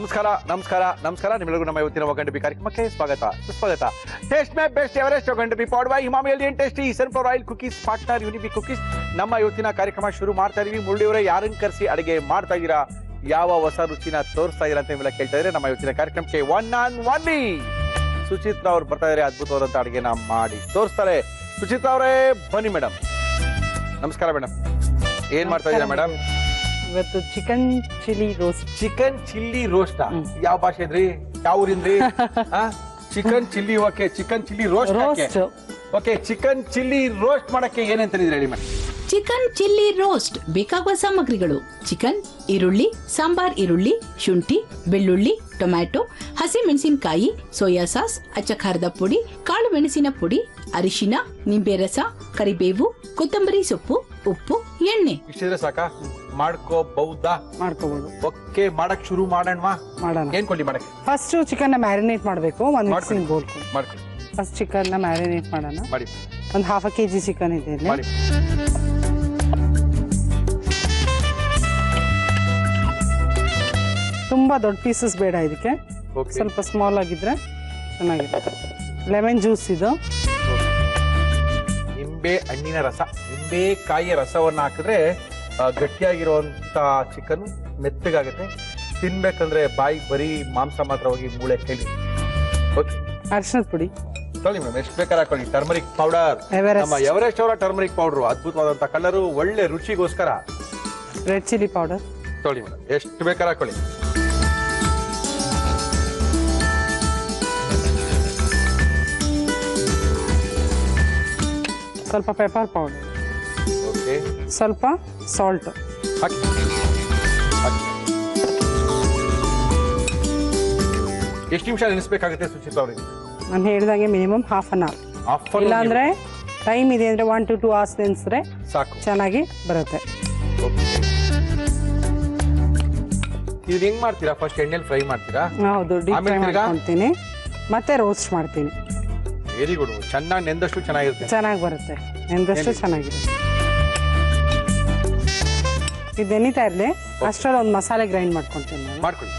ನಮಸ್ಕಾರ ನಮಸ್ಕಾರ ನಮಸ್ಕಾರ ನಿಮ್ಮೆಲ್ಲರಿಗೂ ನಮ್ಮ ಇವತ್ತಿನ ಒಗ್ಗಂಡಬಿ ಕಾರ್ಯಕ್ರಮಕ್ಕೆ ಸ್ವಾಗತ ಸುಸ್ವಾಗತ. ಟೇಸ್ಟ್ ಮೇ ಬೆಸ್ಟ್ ಎವರೆಸ್ಟ್ ಒಗ್ಗಂಡಬಿ powered by Himami healthy and tasty sunflower oil cookies partner Unibic cookies. ನಮ್ಮ ಇವತ್ತಿನ ಕಾರ್ಯಕ್ರಮ ಶುರು ಮಾಡ್ತಾ ಇದೀವಿ. ಮುರಳಿಯವರೇ, ಯಾರನ್ನ ಕರೆಸಿ ಅಡಿಗೆ ಮಾಡ್ತಾ ಇದ್ದೀರಾ, ಯಾವ ಹೊಸ ರುಚಿನ ತೋರಿಸ್ತಾ ಇದ್ದೀರಾ ಅಂತ ನಿಮ್ಮೆಲ್ಲ ಕೇಳ್ತಾ ಇದ್ರೆ ನಮ್ಮ ಇವತ್ತಿನ ಕಾರ್ಯಕ್ರಮಕ್ಕೆ ಒನ್ ಆನ್ ಒನ್ಲಿ ಸುಚಿತ್ರಾ ಅವ್ರು ಬರ್ತಾ ಇದ್ದಾರೆ. ಅದ್ಭುತವಾದಂತ ಅಡಿಗೆನ ಮಾಡಿ ತೋರಿಸ್ತಾರೆ. ಸುಚಿತ್ರಾ ಅವರೇ ಬನ್ನಿ ಮೇಡಮ್. ನಮಸ್ಕಾರ ಮೇಡಮ್. ಏನ್ ಮಾಡ್ತಾ ಇದ್ದೀರಾ ಮೇಡಮ್? ಇವತ್ತು chicken chilli roast. Chicken chilli roast ಯಾವ ಭಾಷೆ ಇದ್ರಿ, ಯಾವ ಊರಿಂದ್ರಿ? Chicken chilli. Okay, chicken chilli roast. Okay, chicken chilli roast ಮಾಡಕ್ಕೆ ಏನೇನ್ ತಂದಿದ್ರಿ ಹೇಳಿ ಮೇಡಮ್? ಚಿಕನ್ ಚಿಲ್ಲಿ ರೋಸ್ಟ್ ಬೇಕಾಗುವ ಸಾಮಗ್ರಿಗಳು: ಚಿಕನ್, ಈರುಳ್ಳಿ, ಸಾಂಬಾರ್ ಈರುಳ್ಳಿ, ಶುಂಠಿ, ಬೆಳ್ಳುಳ್ಳಿ, ಟೊಮ್ಯಾಟೊ, ಹಸಿ ಮೆಣಸಿನಕಾಯಿ, ಸೋಯಾ ಸಾಸ್, ಅಚ್ಚ ಖಾರದ ಪುಡಿ, ಕಾಳು ಮೆಣಸಿನ ಪುಡಿ, ಅರಿಶಿನ, ನಿಂಬೆ ರಸ, ಕರಿಬೇವು, ಕೊತ್ತಂಬರಿ ಸೊಪ್ಪು, ಉಪ್ಪು, ಎಣ್ಣೆ. ಇಷ್ಟಿದ್ರೆ ಸಾಕಾ? ಮಾಡ್ಕೋಬಹುದಾ? ಮಾಡ್ಕೋಬಹುದು. ಓಕೆ, ಮಾಡಕ್ ಶುರು ಮಾಡೋಣ. ಏನ್ ಕೊಡ್ಲಿ ಮಾಡಕ್ಕೆ? ಫಸ್ಟ್ ಚಿಕನ್ ಮ್ಯಾರಿನೇಟ್ ಮಾಡಬೇಕು. ಒಂದು ಮಿಕ್ಸಿಂಗ್ ಬೌಲ್ ಮಾಡ್ಕೊಳ್ಳಿ. ಫಸ್ಟ್ ಚಿಕನ್ ಮ್ಯಾರಿನೇಟ್ ಮಾಡೋಣ. ಮಾಡಿ. ಒಂದು ½ kg ಚಿಕನ್ ಇದೆ ಇಲ್ಲಿ. ಮಾಡಿ. ತುಂಬಾ ದೊಡ್ಡ ಪೀಸಸ್ ಬೇಡ ಇದಕ್ಕೆ, ಸ್ವಲ್ಪ ಸ್ಮಾಲ್ ಆಗಿದ್ರೆ ಚೆನ್ನಾಗಿರುತ್ತೆ. ಲೆಮನ್ ಜ್ಯೂಸ್ ಇದು. ನಿಂಬೆ ಹಣ್ಣಿನ ರಸ, ನಿಂಬೆಕಾಯಿಯ ರಸವನ್ನ ಹಾಕಿದ್ರೆ ಗಟ್ಟಿಯಾಗಿರುವಂತ ಚಿಕನ್ ಮೆತ್ತಗಾಗುತ್ತೆ. ತಿನ್ಬೇಕಂದ್ರೆ ಬಾಯಿ ಬರೀ ಮಾಂಸ ಮಾತ್ರ ಹೋಗಿ ಮೂಳೆ ಕೈಲಿ. ಓಕೆ, ಅರಿಶಿನದ ಪುಡಿ ತೊಳಿ ಮೇಡಮ್, ಎಷ್ಟು ಬೇಕಾದ್ರೆ ಹಾಕೊಳ್ಳಿ. ಟರ್ಮರಿಕ್ ಪೌಡರ್, ನಮ್ಮ ಎವರೆಸ್ಟ್ ಅವರ ಟರ್ಮರಿಕ್ ಪೌಡರ್, ಅದ್ಭುತವಾದಂತ ಕಲರು, ಒಳ್ಳೆ ರುಚಿಗೋಸ್ಕರ. ರೆಡ್ ಚಿಲ್ಲಿ ಪೌಡರ್ ತೊಳಿ ಮೇಡಮ್, ಎಷ್ಟು ಬೇಕಾದ್ರೆ ಹಾಕೊಳ್ಳಿ. ಸ್ವಲ್ಪ ಪೆಪ್ಪರ್ ಪೌಡರ್. ಓಕೆ, ಸ್ವಲ್ಪ ಸಾಲ್ಟ್ ಹಾಕಿ. ಎಷ್ಟು ನಿಮಿಷ ನೆನೆಸ್ಬೇಕಾಗುತ್ತೆ ಸುಚಿತ್ರಾ ಅವರಿಗೆ? ನಾನು ಹೇಳಿದಂಗೆ ಮಿನಿಮಮ್ ½ an hour. ಇಲ್ಲಾಂದ್ರೆ ಟೈಮ್ ಇದೆ ಅಂದ್ರೆ 1 to 2 hours ನೆನೆಸಿದ್ರೆ ಸಾಕು, ಚೆನ್ನಾಗಿ ಬರುತ್ತೆ. ಇದು ಹೆಂಗ್ ಮಾಡ್ತೀರಾ? ಫಸ್ಟ್ ಎಣ್ಣೆಲಿ ಫ್ರೈ ಮಾಡ್ತೀರಾ? ಹೌದು, ಡೀಪ್ ಫ್ರೈ ಮಾಡ್ಕೊಳ್ತೀನಿ, ಮತ್ತೆ ರೋಸ್ಟ್ ಮಾಡ್ತೀನಿ. Very good. ಚೆನ್ನಾಗಿ ನೆಂದಷ್ಟು ಚೆನ್ನಾಗಿರುತ್ತೆ. ಚೆನ್ನಾಗಿ ಬರುತ್ತೆ, ನೆಂದಷ್ಟು ಚೆನ್ನಾಗಿರುತ್ತೆ. ಇದು ನೆನೀತಾ ಇರಲಿ, ಅಷ್ಟರಲ್ಲಿ ಒಂದು ಮಸಾಲೆ ಗ್ರೈಂಡ್ ಮಾಡ್ಕೊಳ್ತೀನಿ ನಾನು. ಮಾಡ್ಕೊಳ್ಳಿ.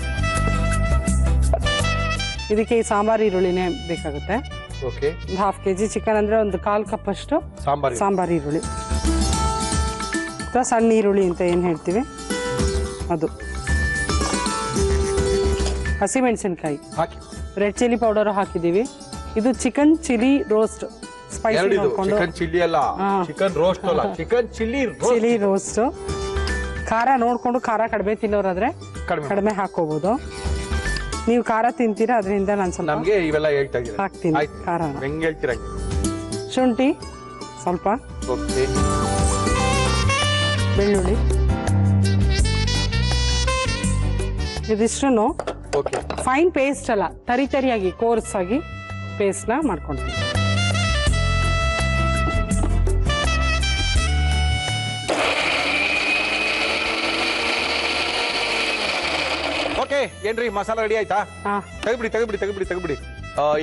ಇದಕ್ಕೆ ಈ ಸಾಂಬಾರ್ ಈರುಳ್ಳಿನೇ ಬೇಕಾಗುತ್ತೆ. ಓಕೆ, ಒಂದು ½ kg ಚಿಕನ್ ಅಂದ್ರೆ ಒಂದು 1/4 cup ಅಷ್ಟು ಸಾಂಬಾರ್ ಈರುಳ್ಳಿ ಅಥವಾ ಸಣ್ಣ ಈರುಳ್ಳಿ ಅಂತ ಏನು ಹೇಳ್ತೀವಿ ಅದು. ಹಸಿ ಮೆಣಸಿನಕಾಯಿ ಹಾಕಿ. ರೆಡ್ ಚಿಲ್ಲಿ ಪೌಡರ್ ಹಾಕಿದೀವಿ. ಇದು ಚಿಕನ್ ಚಿಲ್ಲಿ ರೋಸ್ಟ್. ಸ್ಪೈಸಿ ನೋಡ್ಕೊಂಡು. ಚಿಕನ್ ಚಿಲ್ಲಿ ಅಲ್ಲ, ಚಿಕನ್ ರೋಸ್ಟ್ ಅಲ್ಲ, ಚಿಕನ್ ಚಿಲ್ಲಿ ಚಿಲ್ಲಿ ರೋಸ್ಟ್. ಖಾರ ನೋಡ್ಕೊಂಡು, ಖಾರ ಕಡಿಮೆ ತಿನ್ನೋರಾದ್ರೆ ಕಡಿಮೆ ಹಾಕೋಬಹುದು. ನೀವು ಖಾರ ತಿಂತೀರಾ, ಅದರಿಂದ ನಾನು ಸ್ವಲ್ಪ ನಮಗೆ ಇವೆಲ್ಲ ಹೇಳ್ತಾ ಇದ್ದೀರಾ? ಹಾಕ್ತೀನಿ ಖಾರ. ಹೆಂಗ್ ಹೇಳ್ತೀರಾ? ಶುಂಠಿ ಸ್ವಲ್ಪ, ಓಕೆ, ಬೆಳ್ಳುಳ್ಳಿ, ಇದಿಷ್ಟು ಓಕೆ. ಫೈನ್ ಪೇಸ್ಟ್ ಅಲ್ಲ, ತರಿಯಾಗಿ ಕೋರ್ಸ್ ಆಗಿ ಪೇಸ್ಟ್ ನ ಮಾಡ್ಕೊಂತೀವಿ. ಓಕೆ, ಏನ್ರಿ ಮಸಾಲ ರೆಡಿ ಆಯ್ತಾ? ತೆಗೆಬಿಡಿ.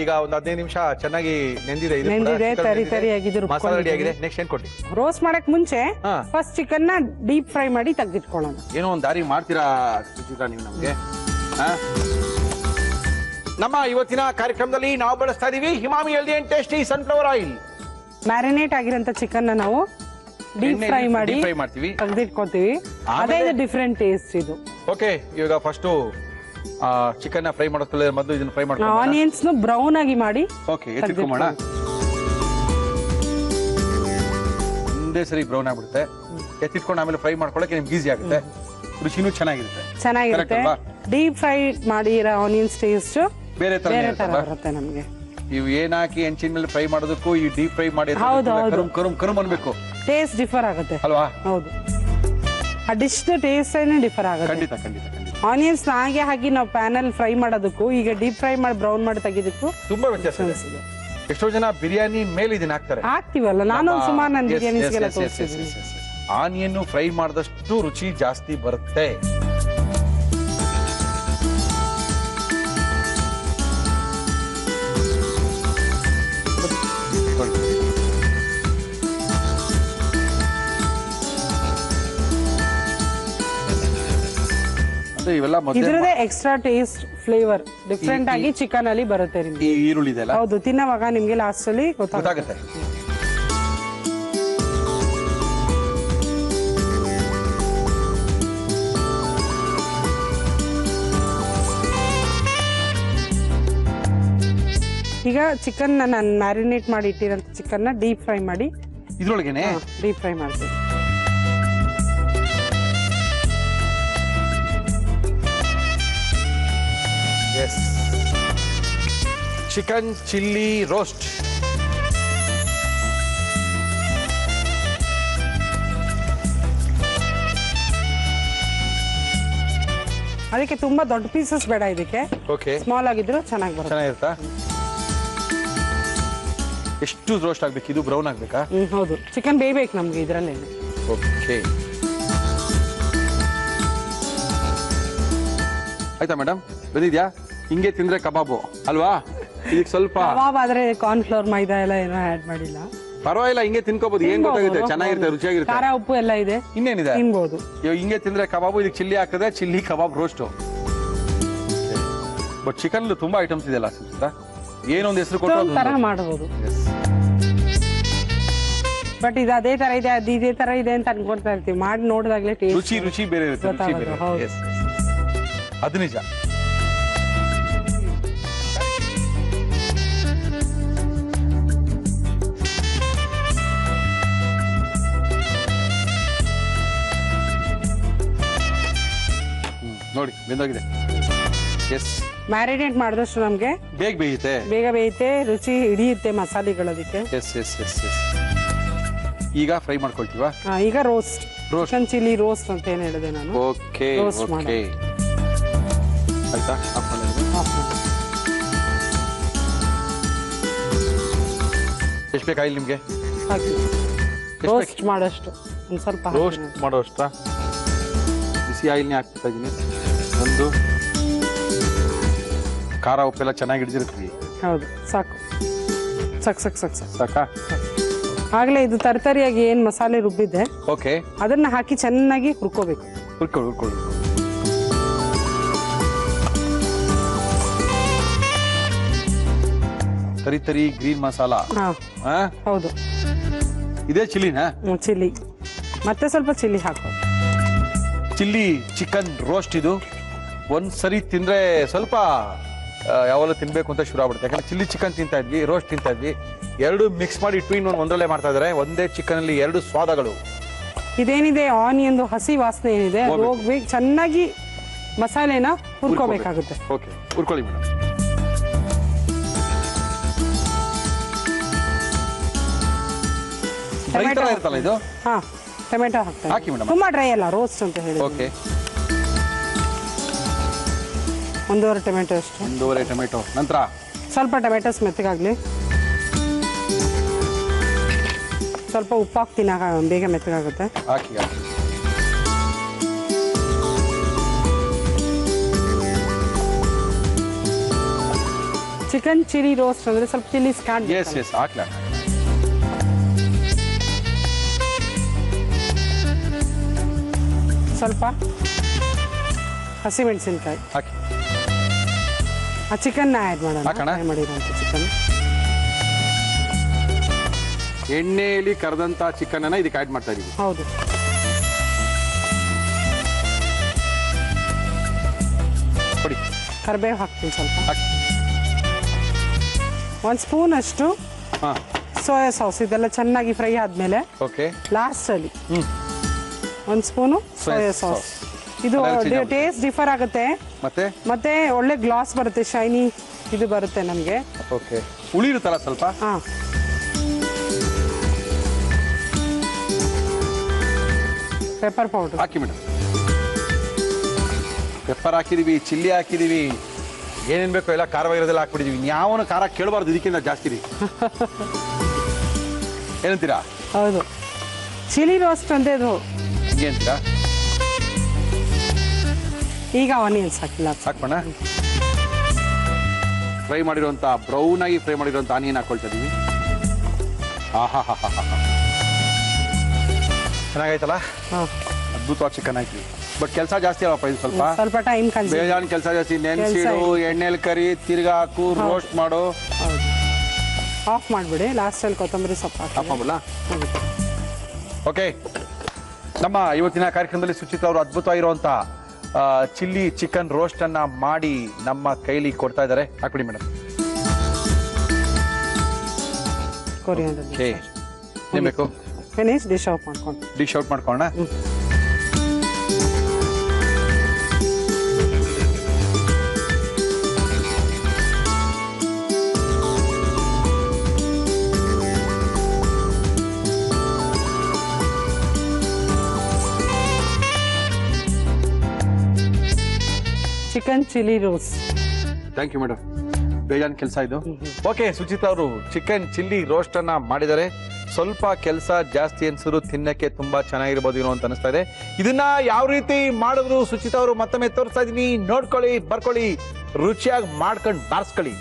ಈಗ ಒಂದು 15 ನಿಮಿಷ ಚೆನ್ನಾಗಿ ನೆಂದಿದೆ. ತರಿಯಾಗಿ ಮಸಾಲ ರೆಡಿ ಆಗಿದೆ. ನೆಕ್ಸ್ಟ್ ಏನ್ ಕೊಡ್ಲಿ? ರೋಸ್ಟ್ ಮಾಡಕ್ ಮುಂಚೆ ಫಸ್ಟ್ ಚಿಕನ್ ನ ಡೀಪ್ ಫ್ರೈ ಮಾಡಿ ತೆಗೆದಿಟ್ಕೊಳ್ಳೋಣ. ಏನೋ ಒಂದ್ ದಾರಿ ಮಾಡ್ತೀರಾ ಸುಚಿತ್ರಾ ನೀವು ನಮ್ಗೆ? ನಮ್ಮ ಇವತ್ತಿನ ಕಾರ್ಯಕ್ರಮದಲ್ಲಿ ನಾವು ಬಳಸ್ತಾ ಇದೀವಿ Himami healthy and tasty sunflower oil. Marinate ಆಗಿರೋಂಥ ಚಿಕನ್ ನ ನಾವು ಡೀಪ್ ಫ್ರೈ ಮಾಡಿ ಮಾಡ್ತೀವಿ, ತೆಗೆದಿಟ್ಕೋತೀವಿ. ಅದೇ ಡಿಫ್ರೆಂಟ್ ಟೇಸ್ಟ್ ಇದು. ಓಕೆ, ಇವಾಗ ಫಸ್ಟ್ ಚಿಕನ್ ನ ಫ್ರೈ ಮಾಡೋದ್ರಲ್ಲಿ ಮೊದಲು ಇದನ್ನ ಫ್ರೈ ಮಾಡ್ಕೊಂಡು ಆನಿಯನ್ಸ್ ನ ಬ್ರೌನ್ ಆಗಿ ಮಾಡಿ. ಓಕೆ, ಎತ್ತಿಟ್ಕೊಂಬೋಣ. ಒಂದೇ ಸರಿ ಬ್ರೌನ್ ಆಗ್ಬಿಡುತ್ತೆ. ಎತ್ತಿಟ್ಕೊಂಡು ಆಮೇಲೆ ಫ್ರೈ ಮಾಡ್ಕೊಳ್ಳೋಕೆ ನಿಮ್ಗೆ ಈಸಿ ಆಗುತ್ತೆ, ರುಚಿನೂ ಚೆನ್ನಾಗಿರುತ್ತೆ. ಡೀಪ್ ಫ್ರೈ ಮಾಡಿರೋ ಆನಿಯನ್ಸ್ ಟೇಸ್ಟ್ ಬೇರೆ ತರ ಬರುತ್ತೆ ನಮಗೆ. ಇವು ಏನ್ ಹಾಕಿ ಹೆಂಚಿನ ಮೇಲೆ ಫ್ರೈ ಮಾಡೋದಕ್ಕೂ ಈ ಡೀಪ್ ಫ್ರೈ ಮಾಡಿ ಕರುಮ್ ಅನ್ಬೇಕು, ಟೇಸ್ಟ್ ಡಿಫರ್ ಆಗುತ್ತೆ ಅಲ್ವಾ? ಹೌದು, ಆ ಡಿಶ್ ಟೇಸ್ಟ್ ಡಿಫರ್ ಆಗುತ್ತೆ. ಖಂಡಿತ. ಆನಿಯನ್ಸ್ ಹಾಗೆ ಹಾಕಿ ನಾವು ಪ್ಯಾನ್ ಅಲ್ಲಿ ಫ್ರೈ ಮಾಡೋದಕ್ಕೂ ಈಗ ಡೀಪ್ ಫ್ರೈ ಮಾಡಿ ಬ್ರೌನ್ ಮಾಡಿ ತೆಗೆದಕ್ಕೂ ತುಂಬಾ ವ್ಯತ್ಯಾಸ ಇದೆ. ಎಷ್ಟೋ ಜನ ಬಿರಿಯಾನಿ ಮೇಲೆ ಇದನ್ನ ಹಾಕ್ತಿವಲ್ಲ, ನಾನು ಸುಮಾರು ನನ್ನ ಬಿರಿಯಾನಿಸ್ಗೆಲ್ಲ ತೋರಿಸಿದ್ದೀನಿ. ಆನಿಯನ್ ಫ್ರೈ ಮಾಡಿದಷ್ಟು ರುಚಿ ಜಾಸ್ತಿ ಬರುತ್ತೆ. ಇವೆಲ್ಲ ಇದ್ರದೇ ಎಕ್ಸ್ಟ್ರಾ ಟೇಸ್ಟ್ ಫ್ಲೇವರ್ ಡಿಫ್ರೆಂಟ್ ಆಗಿ ಚಿಕನ್ ಅಲ್ಲಿ ಬರುತ್ತೆ ನಿಮ್ಗೆ. ಈ ಈರುಳ್ಳಿ ಇದೆಲ್ಲ ಹೌದು, ತಿನ್ನೋವಾಗ ನಿಮ್ಗೆ ಲಾಸ್ಟ್ ಅಲ್ಲಿ ಗೊತ್ತಾಗುತ್ತೆ. ಈಗ ಚಿಕನ್ ನಾನು ಮ್ಯಾರಿನೇಟ್ ಮಾಡಿ ಇಟ್ಟಿರೋಂಥ ಚಿಕನ್ ಡೀಪ್ ಫ್ರೈ ಮಾಡಿ ಇದ್ರೊಳಗೇನೆ ಡೀಪ್ ಫ್ರೈ ಮಾಡ್ತೀವಿ. Yes, chicken chilli roast. ಅದಕ್ಕೆ ತುಂಬಾ ದೊಡ್ಡ ಪೀಸಸ್ ಬೇಡ, ಇದಕ್ಕೆ ಓಕೆ ಸ್ಮಾಲ್ ಆಗಿದ್ರು ಚೆನ್ನಾಗಿ ಬರುತ್ತೆ. ಚೆನ್ನಾಗಿರುತ್ತಾ? ಎಷ್ಟು ರೋಸ್ಟ್ ಆಗ್ಬೇಕು? ಇದು ಬ್ರೌನ್ ಆಗ್ಬೇಕಾ? ಹೌದು, ಚಿಕನ್ ಬೇಯಬೇಕು ನಮ್ಗೆ ಇದರಲ್ಲೇ. ಓಕೆ, ಆಯ್ತಾ ಮೇಡಮ್? ಬಂದಿದ್ಯಾ? ಹಿಂಗೆ ತಿಂದ್ರೆ ಕಬಾಬು ಅಲ್ವಾ? ಇದಕ್ಕೆ ಸ್ವಲ್ಪ ಕಬಾಬ್ ಆದ್ರೆ ಕಾರ್ನ್ ಫ್ಲೋರ್ ಮೈದಾ ಎಲ್ಲ ಏನೋ ಆಡ್ ಮಾಡಿಲ್ಲ. ಪರವಾಗಿಲ್ಲ, ಹಿಂಗೆ ತಿನ್ಕೋಬಹುದು. ಏನ್ ಗೊತ್ತಾಗುತ್ತೆ? ಚೆನ್ನಾಗಿರುತ್ತೆ, ರುಚಿಯಾಗಿರುತ್ತೆ. ಖಾರ ಉಪ್ಪು ಎಲ್ಲ ಇದೆ, ಇನ್ನೇನಿದೆ ತಿನ್ಬೋದು. ಇವಾಗ ಹಿಂಗೆ ತಿಂದ್ರೆ ಕಬಾಬು. ಇದಕ್ಕೆ ಚಿಲ್ಲಿ ಹಾಕಿದ್ರೆ chilli kebab roast. But chicken ತುಂಬಾ ಐಟಮ್ಸ್ ಇದೆಯಲ್ಲ ಸುಸ್ತಾ? ಏನೊಂದು ಹೆಸರು ಕೊಟ್ಟು ತರ ಮಾಡಬಹುದು. ಬಟ್ ಇದು ಅದೇ ತರ ಇದೆ, ಅದು ಇದೇ ತರ ಇದೆ ಅಂತ ಅನ್ಕೊಳ್ತಾ ಇರ್ತೀವಿ. ಮಾಡಿ ನೋಡಿದಾಗ್ಲೇ ರುಚಿ ರುಚಿ ಬೇರೆ ಇರುತ್ತೆ. ರುಚಿ ಬೇರೆ. Yes, yes. ಅದು ನಿಜ. ನೋಡಿ ಬೆಂದೋಗಿದೆ. ಎಸ್, ಮ್ಯಾರಿನೇಟ್ ಮಾಡಿದಷ್ಟು ನಮ್ಗೆ ಬೇಗ ಬೇಯುತ್ತೆ, ರುಚಿ ಹಿಡಿಯುತ್ತೆ ಮಸಾಲೆಗಳದಕ್ಕೆ. Yes yes yes yes. ಈಗ ಫ್ರೈ ಮಾಡ್ಕೊಳ್ತೀವಾ? ಈಗ ರೋಸ್ಟ್, ಚಿಕನ್ ಚಿಲ್ಲಿ ರೋಸ್ಟ್ ಅಂತ ಏನ್ ಹೇಳಿದೆ ನಾನು. ಓಕೆ ರೋಸ್ಟ್ ಓಕೆ, ಆಯ್ತಾ? ಎಷ್ಟು ಬೇಕಾಗಿಲ್ಲ ನಿಮ್ಗೆ? ರೋಸ್ಟ್ ಮಾಡೋಷ್ಟು ಒಂದು ಸ್ವಲ್ಪ ರೋಸ್ಟ್ ಮಾಡೋಷ್ಟ ಬಿಸಿ ಆಯಿಲ್ನೇ ಹಾಕ್ತಾ ಇದ್ದೀನಿ. ಒಂದು ಖಾರ ಉಪ್ಪೆಲ್ಲ ಚೆನ್ನಾಗಿ ಹಿಡಿದಿರ್ತೀವಿ. ಹೌದು, ಸಾಕು ಸಾಕು ಸಾಕು ಸಾಕು ಸಾಕು ಸಾಕಾ? ಆಗ್ಲೇ ಇದು ತರತರಿಯಾಗಿ ಏನ್ ಮಸಾಲೆ ರುಬ್ಬಿದೆ ಓಕೆ, ಅದನ್ನ ಹಾಕಿ ಚೆನ್ನಾಗಿ ಹುರ್ಕೋಬೇಕು. ಹುರ್ಕೊಳ್ಳಿ. ತರಿ ಗ್ರೀನ್ ಮಸಾಲಾ. ಹೌದು, ಇದೇ ಚಿಲ್ಲಿನಾ? ಚಿಲ್ಲಿ ಮತ್ತೆ ಸ್ವಲ್ಪ ಚಿಲ್ಲಿ ಹಾಕೋ. ಚಿಲ್ಲಿ ಚಿಕನ್ ರೋಸ್ಟ್ ಇದು ಒಂದ್ಸರಿ ತಿಂದ್ರೆ ಸ್ವಲ್ಪ ಯಾವಾಗಲೂ ತಿನ್ಬೇಕು ಅಂತ ಶುರು ಆಗ್ಬಿಡುತ್ತೆ. ಯಾಕಂದ್ರೆ ಚಿಲ್ಲಿ ಚಿಕನ್ ತಿಂತಾ ಇದ್ವಿ, ರೋಸ್ಟ್ ತಿಂತಾ ಇದ್ವಿ, ಎರಡು ಮಿಕ್ಸ್ ಮಾಡಿ ಟ್ವಿನ್ ಒಂದರಲ್ಲೇ ಮಾಡ್ತಾ ಇದಾರೆ. ಒಂದೇ ಚಿಕನ್ ಅಲ್ಲಿ ಎರಡು ಸ್ವಾದಗಳು. ಇದೇನಿದೆ ಆನಿಯನ್ ಹಸಿ ವಾಸನೆ ಏನಿದೆ ಅದು ಹೋಗ್ಬೇಕು, ಚೆನ್ನಾಗಿ ಮಸಾಲೆನ ಹುರ್ಕೋಬೇಕಾಗುತ್ತೆ. ಓಕೆ, ಹುರ್ಕೊಳ್ಳಿ ಮೇಡಮ್. ಟೊಮೆಟೊ ಇರ್ತಲ್ಲ ಇದು? ಹಾ, ಟೊಮೆಟೊ ಹಾಕ್ತಾರೆ. ಹಾಕಿ ಮೇಡಮ್. ತುಂಬಾ ಡ್ರೈ ಅಲ್ಲ, ರೋಸ್ಟ್ ಅಂತ ಹೇಳಿ. ಓಕೆ, 1.5 ಟೊಮೆಟೊ ಅಷ್ಟು. 1.5 ಟೊಮೆಟೊ. ನಂತರ ಸ್ವಲ್ಪ ಟೊಮೆಟೊಸ್ ಮೆತ್ತಗಾಗ್ಲಿ. ಸ್ವಲ್ಪ ಉಪ್ಪು ಹಾಕ್ತೀನಿ, ಬೇಗ ಮೆತ್ತಗಾಗುತ್ತೆ. ಹಾಕಿ. ಚಿಕನ್ ಚಿಲ್ಲಿ ರೋಸ್ಟ್ ಅಂದ್ರೆ ಸ್ವಲ್ಪ ಚಿಲ್ಲಿ ಸ್ಟಾರ್ಟ್. ಎಸ್ ಎಸ್, ಹಾಕ್ಲಾ. ಸ್ವಲ್ಪ ಹಸಿಮೆಣಸಿನಕಾಯಿ ಹಾಕಿ. ಆ ಚಿಕನ್ನ ಆ್ಯಡ್ ಮಾಡೋಣ. ಫ್ರೈ ಮಾಡಿರೋಂಥ ಚಿಕನ್ ಎಣ್ಣೆಯಲ್ಲಿ ಕರೆದಂತ ಚಿಕನ್ ಅನ್ನ ಇದಕ್ಕೆ ಆಡ್ ಮಾಡ್ತಾ ಇದೀವಿ. ಹೌದು, ಕೊಡಿ. ಕರಿಬೇವು ಹಾಕ್ತೀನಿ ಸ್ವಲ್ಪ. ಹಾಕಿ. 1 ಸ್ಪೂನ್ ಅಷ್ಟು ಸೋಯಾ ಸಾಸ್. ಇದೆಲ್ಲ ಚೆನ್ನಾಗಿ ಫ್ರೈ ಆದ್ಮೇಲೆ ಓಕೆ, ಲಾಸ್ಟ್ ಅಲ್ಲಿ 1 ಸ್ಪೂನು ಸೋಯಾ ಸಾಸ್. ಇದು ಟೇಸ್ಟ್ ಡಿಫರ್ ಆಗುತ್ತೆ, ಮತ್ತೆ ಒಳ್ಳೆ ಗ್ಲಾಸ್ ಬರುತ್ತೆ, ಶೈನಿ ಇದು ಬರುತ್ತೆ ನಮಗೆ. ಓಕೆ, ಹುಳಿ ಇರುತ್ತಲ್ಲ ಸ್ವಲ್ಪ. ಹಾ, ಪೆಪ್ಪರ್ ಪೌಡರ್ ಹಾಕಿ ಮೇಡಮ್. ಪೆಪ್ಪರ್ ಹಾಕಿದೀವಿ, ಚಿಲ್ಲಿ ಹಾಕಿದೀವಿ, ಏನೇನ್ ಬೇಕೋ ಎಲ್ಲ ಖಾರವಾಗಿರೋದೆಲ್ಲ ಹಾಕ್ಬಿಟ್ಟಿದೀವಿ. ಯಾವನು ಖಾರ ಕೇಳಬಾರ್ದು, ಇದಕ್ಕಿಂತ ಜಾಸ್ತಿ ರೀ. ಏನಂತೀರಾ? ಹೌದು, ಚಿಲ್ಲಿ ರೋಸ್ಟ್ ಅಂತ ಇದು. ಹಿಂಗೆ ಅಂತೀರಾ? ಈಗ ಆನಿಯನ್ಸ್ ಹಾಕಿಲ್ಲ, ಹಾಕೋಣ. ಫ್ರೈ ಮಾಡಿರುವಂತ ಬ್ರೌನ್ ಆಗಿ ಫ್ರೈ ಮಾಡಿರುವಂತ ಆನಿಯನ್ ಹಾಕೊಳ್ತಾ ಇದೀವಿ. ಚೆನ್ನಾಗೈತಲ್ಲ? ಅದ್ಭುತವಾಗಿ ಚಿಕನ್ ಹಾಕಿ ಬಟ್ ಕೆಲಸ ಜಾಸ್ತಿ ಅಲ್ಲಪ್ಪ ಇದು ಸ್ವಲ್ಪ ಸ್ವಲ್ಪ ಟೈಮ್ ಕನ್ಸ್ಯೂಮ್. ಬೇಜಾನ್ ಕೆಲಸ ಜಾಸ್ತಿ. ನೆನ್ಸಿಡು, ಎಣ್ಣೆಲಿ ಕರಿ, ತಿರ್ಗಾ ಹಾಕು, ರೋಸ್ಟ್ ಮಾಡು. ಆಫ್ ಮಾಡಿಬಿಡಿ. ಲಾಸ್ಟಲ್ಲಿ ಕೊತ್ತಂಬರಿ ಸೊಪ್ಪು ಆಫ್ ಮಾಡಲ್ಲ. ಓಕೆ, ನಮ್ಮ ಇವತ್ತಿನ ಕಾರ್ಯಕ್ರಮದಲ್ಲಿ ಸುಚಿತಾ ಅವರು ಅದ್ಭುತವಾಗಿರುವಂಥ ಚಿಲ್ಲಿ ಚಿಕನ್ ರೋಸ್ಟನ್ನು ಮಾಡಿ ನಮ್ಮ ಕೈಲಿ ಕೊಡ್ತಾ ಇದ್ದಾರೆ. ಹಾಕ್ಬಿಡಿ ಮೇಡಮ್. ಕೊರಿಯಂಡರ್ ಓಕೆ, ಏನು ಬೇಕು? ಫಿನಿಶ್. ಡಿಶ್ ಔಟ್ ಮಾಡ್ಕೊಂಡು ಡಿಶ್ ಔಟ್ ಮಾಡ್ಕೊಳ್ಳೋಣ. Chicken chilli roast. Thank you madam. ಬೇಜಾನ್ ಕೆಲಸ ಇದು. ಓಕೆ, ಸುಚಿತಾ ಅವರು ಚಿಕನ್ ಚಿಲ್ಲಿ ರೋಸ್ಟ್ ಅನ್ನ ಮಾಡಿದ್ದಾರೆ. ಸ್ವಲ್ಪ ಕೆಲಸ ಜಾಸ್ತಿ ಅನ್ಸಿದ್ರು ತಿನ್ನಕ್ಕೆ ತುಂಬಾ ಚೆನ್ನಾಗಿರ್ಬೋದು ಏನೋ ಅಂತ ಅನಿಸ್ತಾ ಇದೆ. ಇದನ್ನ ಯಾವ ರೀತಿ ಮಾಡಿದ್ರು ಸುಚಿತಾ ಅವರು ಮತ್ತೊಮ್ಮೆ ತೋರಿಸ್ತಾ ಇದೀನಿ. ನೋಡ್ಕೊಳ್ಳಿ, ಬರ್ಕೊಳ್ಳಿ, ರುಚಿಯಾಗಿ ಮಾಡ್ಕೊಂಡು ಬಾರಿಸ್ಕೊಳ್ಳಿ.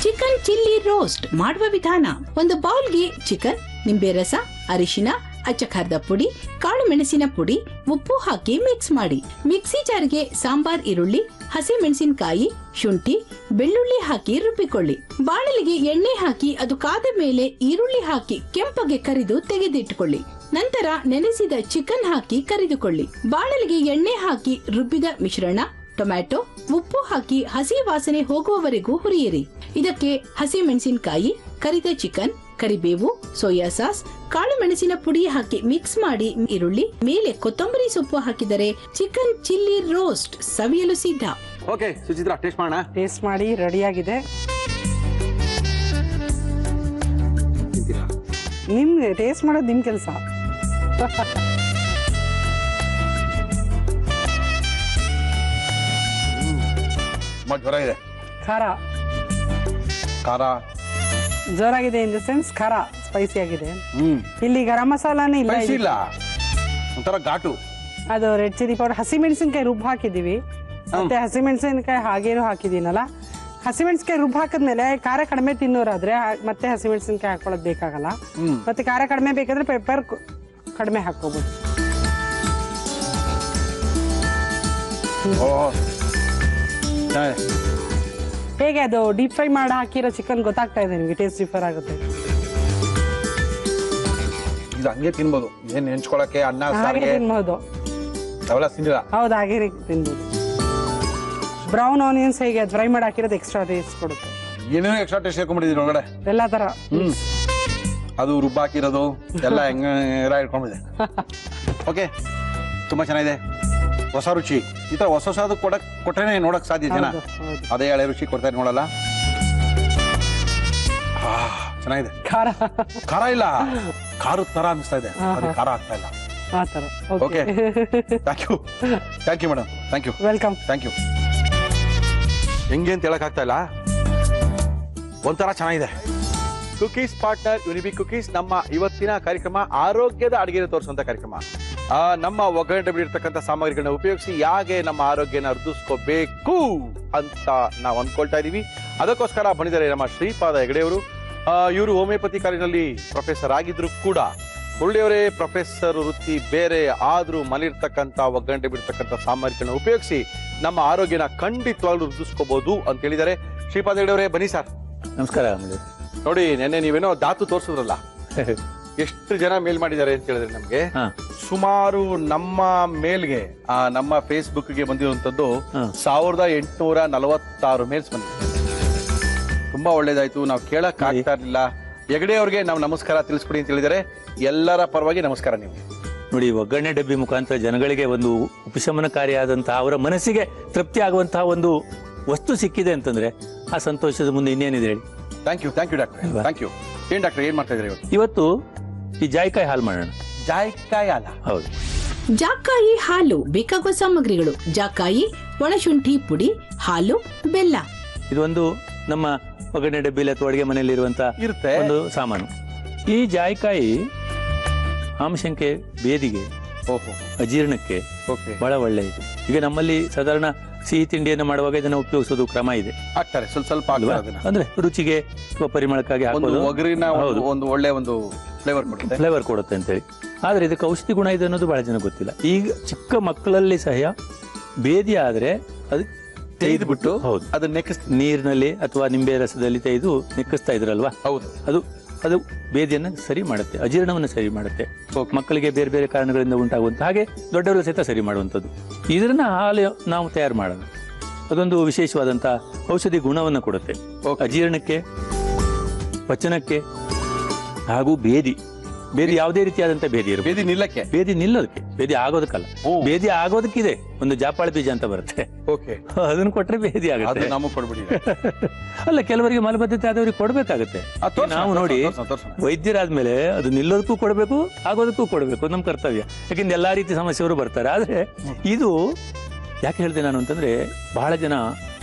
ಚಿಕನ್ ಚಿಲ್ಲಿ ರೋಸ್ಟ್ ಮಾಡುವ ವಿಧಾನ: ಒಂದು ಬೌಲ್ಗೆ ಚಿಕನ್, ನಿಂಬೆ ರಸ, ಅರಿಶಿನ, ಅಚ್ಚ ಖಾರದ ಪುಡಿ, ಕಾಳು ಮೆಣಸಿನ ಪುಡಿ, ಉಪ್ಪು ಹಾಕಿ ಮಿಕ್ಸ್ ಮಾಡಿ. ಮಿಕ್ಸಿ ಜಾರ್ಗೆ ಸಾಂಬಾರ್ ಈರುಳ್ಳಿ, ಹಸಿ ಮೆಣಸಿನಕಾಯಿ, ಶುಂಠಿ, ಬೆಳ್ಳುಳ್ಳಿ ಹಾಕಿ ರುಬ್ಬಿಕೊಳ್ಳಿ. ಬಾಣಲಿಗೆ ಎಣ್ಣೆ ಹಾಕಿ ಅದು ಕಾದ ಮೇಲೆ ಈರುಳ್ಳಿ ಹಾಕಿ ಕೆಂಪಗೆ ಕರಿದು ತೆಗೆದಿಟ್ಟುಕೊಳ್ಳಿ. ನಂತರ ನೆನೆಸಿದ ಚಿಕನ್ ಹಾಕಿ ಕರಿದುಕೊಳ್ಳಿ. ಬಾಣಲಿಗೆ ಎಣ್ಣೆ ಹಾಕಿ ರುಬ್ಬಿದ ಮಿಶ್ರಣ, ಟೊಮ್ಯಾಟೊ, ಉಪ್ಪು ಹಾಕಿ ಹಸಿ ವಾಸನೆ ಹೋಗುವವರೆಗೂ ಹುರಿಯಿರಿ. ಇದಕ್ಕೆ ಹಸಿ ಮೆಣಸಿನಕಾಯಿ, ಕರಿದ ಚಿಕನ್, ಕರಿಬೇವು, ಸೋಯಾ ಸಾಸ್, ಕಾಳು ಮೆಣಸಿನ ಪುಡಿ ಹಾಕಿ ಮಿಕ್ಸ್ ಮಾಡಿ ಈರುಳ್ಳಿ ಮೇಲೆ ಕೊತ್ತಂಬರಿ ಸೊಪ್ಪು ಹಾಕಿದರೆ ಚಿಕನ್ ಚಿಲ್ಲಿ ರೋಸ್ಟ್ ಸವಿಯಲು ಸಿದ್ಧ. ಓಕೆ ಸುಚಿತ್ರಾ, ಟೇಸ್ಟ್ ಮಾಡೋಣ. ಟೇಸ್ಟ್ ಮಾಡಿ ರೆಡಿಯಾಗಿದೆ. ನಿಮ್ಗೆ ಟೇಸ್ಟ್ ಮಾಡೋದು ನಿಮ್ ಕೆಲಸ. ಜ್ವರ ಇದೆ. ಖಾರ ಖಾರ ಜೋರಾಗಿದೆ. ಇನ್ ದ ಸೆನ್ಸ್ ಖಾರ ಸ್ಪೈಸಿ ಆಗಿದೆ. ಇಲ್ಲಿ ಗರಂ ಮಸಾಲಾನೇ ಇಲ್ಲ. ಒಂಥರ ಘಾಟು. ಅದು ರೆಡ್ ಚಿಲ್ಲಿ ಪೌಡರ್, ಹಸಿ ಮೆಣಸಿನಕಾಯಿ ರುಬ್ಬ ಹಾಕಿದೀವಿ. ಮತ್ತೆ ಹಸಿ ಮೆಣಸಿನಕಾಯಿ ಹಾಗೇನು ಹಾಕಿದೀನಲ್ಲ. ಹಸಿ ಮೆಣಸಿನಕಾಯಿ ರುಬ್ಬ ಹಾಕಿದ್ಮೇಲೆ ಖಾರ ಕಡಿಮೆ ತಿನ್ನೋರಾದ್ರೆ ಮತ್ತೆ ಹಸಿ ಮೆಣಸಿನಕಾಯಿ ಹಾಕೊಳ್ಳೋದು ಬೇಕಾಗಲ್ಲ. ಮತ್ತೆ ಖಾರ ಕಡಿಮೆ ಬೇಕಾದ್ರೆ ಪೆಪ್ಪರ್ ಕಡಿಮೆ ಹಾಕೋಬಹುದು. ಹೇಗೆ ಅದು ಡೀಪ್ ಫ್ರೈ ಮಾಡಿ ಹಾಕಿರೋ ಚಿಕನ್ ಗೊತ್ತಾಗ್ತಾ ಇದೆ ನಿಮಗೆ? ಟೇಸ್ಟ್ ಡಿಫರ್ ಆಗುತ್ತೆ. ಇದು ಹಂಗೆ ತಿನ್ಬೋದು, ಏನ್ ನೆಂಚ್ಕೊಳಕ್ಕೆ ಅನ್ನ ಹಾಗೆ ತಿನ್ಬಹುದು. ಅವೆಲ್ಲ ತಿಂದಿಲ್ಲ. ಹೌದು, ಹಾಗೆ ತಿನ್ಬೋದು. ಬ್ರೌನ್ ಆನಿಯನ್ಸ್ ಹೇಗೆ ಫ್ರೈ ಮಾಡಿ ಹಾಕಿರೋದು ಎಕ್ಸ್ಟ್ರಾ ಟೇಸ್ಟ್ ಕೊಡುತ್ತೆ. ಏನೇನೋ ಎಕ್ಸ್ಟ್ರಾ ಟೇಸ್ಟ್ ಹಾಕೊಂಡ್ಬಿಟ್ಟಿದ್ದೀನಿ ಒಳಗಡೆ. ಎಲ್ಲಾ ತರ ಅದು ರುಬ್ಬ ಹಾಕಿರೋದು ಎಲ್ಲ ಹೆಂಗ ಇಟ್ಕೊಂಡ್ಬಿದೆ. ಓಕೆ, ತುಂಬಾ ಚೆನ್ನಾಗಿದೆ. ಹೊಸ ರುಚಿ. ಈ ತರ ಹೊಸ ಹೊಸದು ಕೊಟ್ರೇನೆ ನೋಡಕ್ ಸಾಧ್ಯ ಜನ. ಅದೇ ಹಳೆ ರುಚಿ ಕೊಡ್ತಾರೆ ನೋಡಲ್ಲ. ಚೆನ್ನಾಗಿದೆ. ಖಾರ ಖಾರ ಇಲ್ಲ, ಖಾರದ ತರ ಅನಿಸ್ತಾ ಇದೆ. ಖಾರ ಆಗ್ತಾ ಇಲ್ಲ. Okay, thank you. Thank you madam. Thank you. Welcome. Thank you. ಹೆಂಗೆ ಅಂತ ಹೇಳಕ್ ಆಗ್ತಾ ಇಲ್ಲ, ಒಂಥರ ಚೆನ್ನಾಗಿದೆ. ಕುಕೀಸ್ ಪಾರ್ಟ್ನರ್ ಯುನಿಬಿಕ್ ಕುಕೀಸ್ ನಮ್ಮ ಇವತ್ತಿನ ಕಾರ್ಯಕ್ರಮ ಆರೋಗ್ಯದ ಅಡುಗೆ ತೋರಿಸುವಂತ ಕಾರ್ಯಕ್ರಮ. ನಮ್ಮ ಒಗ್ಗರಣೆ ಡಬ್ಬಿ ಇರ್ತಕ್ಕಂಥ ಸಾಮಗ್ರಿಗಳನ್ನ ಉಪಯೋಗಿಸಿ ಹೇಗೆ ನಮ್ಮ ಆರೋಗ್ಯನ ವೃದ್ಧಿಸ್ಕೋಬೇಕು ಅಂತ ನಾವು ಅಂದ್ಕೊಳ್ತಾ ಇದೀವಿ. ಅದಕ್ಕೋಸ್ಕರ ಬಂದಿದ್ದಾರೆ ನಮ್ಮ ಶ್ರೀಪಾದ ಹೆಗಡೆ ಅವರು. ಇವರು ಹೋಮಿಯೋಪತಿ ಕಾಲೇಜಿನಲ್ಲಿ ಪ್ರೊಫೆಸರ್ ಆಗಿದ್ರು ಕೂಡ ಒಳ್ಳೆಯವರೇ. ಪ್ರೊಫೆಸರ್ ವೃತ್ತಿ ಬೇರೆ ಆದ್ರೂ ಮಲಿರ್ತಕ್ಕಂಥ ಒಗ್ಗರಣೆ ಬಿಡ್ತಕ್ಕಂಥ ಸಾಮಗ್ರಿಗಳನ್ನ ಉಪಯೋಗಿಸಿ ನಮ್ಮ ಆರೋಗ್ಯನ ಖಂಡಿತವಾಗ್ಲೂ ವೃದ್ಧಿಸ್ಕೋಬಹುದು ಅಂತ ಹೇಳಿದ್ದಾರೆ. ಶ್ರೀಪಾದ ಹೆಗಡೆ ಅವರೇ, ಬನ್ನಿ ಸರ್. ನಮಸ್ಕಾರ. ನೋಡಿ, ನೆನ್ನೆ ನೀವೇನೋ ಧಾತು ತೋರಿಸಿದ್ರಲ್ಲ, ಎಷ್ಟು ಜನ ಮೇಲ್ ಮಾಡಿದ್ದಾರೆ ಅಂತ ಹೇಳಿದ್ರೆ ನಮ್ಗೆ ಸುಮಾರು ನಮ್ಮ ಮೇಲ್ಗೆ ನಮ್ಮ ಫೇಸ್ಬುಕ್ಗೆ ಬಂದಿರುವಂತದ್ದು 1846 ಮೇಲ್ಸ್ ಬಂದಿದೆ. ತುಂಬಾ ಒಳ್ಳೇದಾಯ್ತು. ನಾವು ಕೇಳಕ್ ಆಗ್ತಾ ಇರ್ಲಿಲ್ಲ. ಹೆಗಡೆ ಅವ್ರಿಗೆ ನಾವು ನಮಸ್ಕಾರ ತಿಳಿಸ್ಕೊಡಿ ಅಂತ ಹೇಳಿದರೆ ಎಲ್ಲರ ಪರವಾಗಿ ನಮಸ್ಕಾರ. ನಿಮ್ಗೆ ನೋಡಿ, ಒಗ್ಗರಣೆ ಡಬ್ಬಿ ಮುಖಾಂತರ ಜನಗಳಿಗೆ ಒಂದು ಉಪಶಮನಕಾರಿಯಾದಂತಹ, ಅವರ ಮನಸ್ಸಿಗೆ ತೃಪ್ತಿ ಆಗುವಂತಹ ಒಂದು ವಸ್ತು ಸಿಕ್ಕಿದೆ ಅಂತಂದ್ರೆ ಆ ಸಂತೋಷದ ಮುಂದೆ ಇನ್ನೇನಿದೆ ಹೇಳಿ. Thank you. Thank you doctor. Thank you. ಏನ್ ಡಾಕ್ಟರ್, ಏನ್ ಮಾಡ್ತಾ ಇದ್ರಿ ಇವತ್ತು? ಈ ಜಾಯಿಕಾಯಿ ಹಾಲು ಮಾಡೋಣ. ಜಾಯಿಕಾಯಿ ಹಾಲ? ಹೌದು. ಜಾಕಾಯಿ ಹಾಲು ಬೇಕಾಗುವ ಸಾಮಗ್ರಿಗಳು: ಜಾಕಾಯಿ, ಒಣಶುಂಠಿ ಪುಡಿ, ಹಾಲು, ಬೆಲ್ಲ. ಇದೊಂದು ನಮ್ಮ ಒಗ್ಗರಣೆ ಡಬ್ಬಿಲಿ ಅಥವಾ ಅಡುಗೆ ಮನೆಯಲ್ಲಿ ಇರುವಂತಹ ಇರುತ್ತೆ ಒಂದು ಸಾಮಾನು. ಈ ಜಾಯಿಕಾಯಿ ಆಮಶಂಕೆ, ಬೇದಿಗೆ, ಅಜೀರ್ಣಕ್ಕೆ ಬಹಳ ಒಳ್ಳೆಯದು. ಈಗ ನಮ್ಮಲ್ಲಿ ಸಾಧಾರಣ ಸಿಹಿ ತಿಂಡಿಯನ್ನು ಮಾಡುವಾಗ ಇದನ್ನ ಉಪಯೋಗಿಸೋದು ಕ್ರಮ ಇದೆ. ಹಾಕ್ತಾರೆ ಸ್ವಲ್ಪ ಅಂದ್ರೆ ರುಚಿಗೆ ಅಥವಾ ಪರಿಮಳಕ್ಕಾಗಿ ಹಾಕೋದು. ಒಗ್ಗರಿನ ಒಂದು ಒಳ್ಳೆ ಒಂದು ಫ್ಲೇವರ್ ಕೊಡುತ್ತೆ ಅಂತ ಹೇಳಿ. ಆದರೆ ಇದಕ್ಕೆ ಔಷಧಿ ಗುಣ ಇದೆ ಅನ್ನೋದು ಬಹಳ ಜನ ಗೊತ್ತಿಲ್ಲ. ಈಗ ಚಿಕ್ಕ ಮಕ್ಕಳಲ್ಲಿ ಸಹ ಬೇದಿ ಆದರೆ ಅದು ತೆಗೆದುಬಿಟ್ಟು ಹೌದು ಅದನ್ನ ನೀರಿನಲ್ಲಿ ಅಥವಾ ನಿಂಬೆ ರಸದಲ್ಲಿ ತೆಗೆದು ನೆಕ್ಕಿಸ್ತಾ ಇದ್ರಲ್ವಾ, ಹೌದು ಅದು ಬೇದಿಯನ್ನು ಸರಿ ಮಾಡುತ್ತೆ, ಅಜೀರ್ಣವನ್ನು ಸರಿ ಮಾಡುತ್ತೆ. ಮಕ್ಕಳಿಗೆ ಬೇರೆ ಬೇರೆ ಕಾರಣಗಳಿಂದ ಉಂಟಾಗುವಂಥ, ಹಾಗೆ ದೊಡ್ಡವರು ಸಹಿತ ಸರಿ ಮಾಡುವಂಥದ್ದು. ಇದನ್ನ ಹಾಲು ನಾವು ತಯಾರು ಮಾಡೋಣ, ಅದೊಂದು ವಿಶೇಷವಾದಂಥ ಔಷಧಿ ಗುಣವನ್ನು ಕೊಡುತ್ತೆ ಅಜೀರ್ಣಕ್ಕೆ, ಪಚನಕ್ಕೆ ಹಾಗೂ ಬೇದಿ ಯಾವುದೇ ರೀತಿಯಾದಂಥ ಬೇದಿ ಇರುತ್ತೆ. ಬೇದಿ ನಿಲ್ಲೋದಕ್ಕೆ, ಬೇದಿ ಆಗೋದಕ್ಕಲ್ಲ, ಬೇದಿ ಆಗೋದಕ್ಕಿದೆ ಒಂದು ಜಾಪಾಳ ಬೀಜ ಅಂತ ಬರುತ್ತೆ, ಅದನ್ನು ಕೊಟ್ರೆ ಬೇದಿ ಆಗುತ್ತೆ. ಅಲ್ಲ, ಕೆಲವರಿಗೆ ಮಲಬದ್ಧತೆ ಆದವರಿಗೆ ಕೊಡ್ಬೇಕಾಗತ್ತೆ. ನಾವು ನೋಡಿ ವೈದ್ಯರಾದ್ಮೇಲೆ ಅದು ನಿಲ್ಲೋದಕ್ಕೂ ಕೊಡಬೇಕು, ಆಗೋದಕ್ಕೂ ಕೊಡಬೇಕು, ನಮ್ಮ ಕರ್ತವ್ಯ. ಯಾಕೆಂದ್ರೆ ಎಲ್ಲಾ ರೀತಿ ಸಮಸ್ಯೆಯವರು ಬರ್ತಾರೆ. ಆದ್ರೆ ಇದು ಯಾಕೆ ಹೇಳ್ದೆ ನಾನು ಅಂತಂದ್ರೆ, ಬಹಳ ಜನ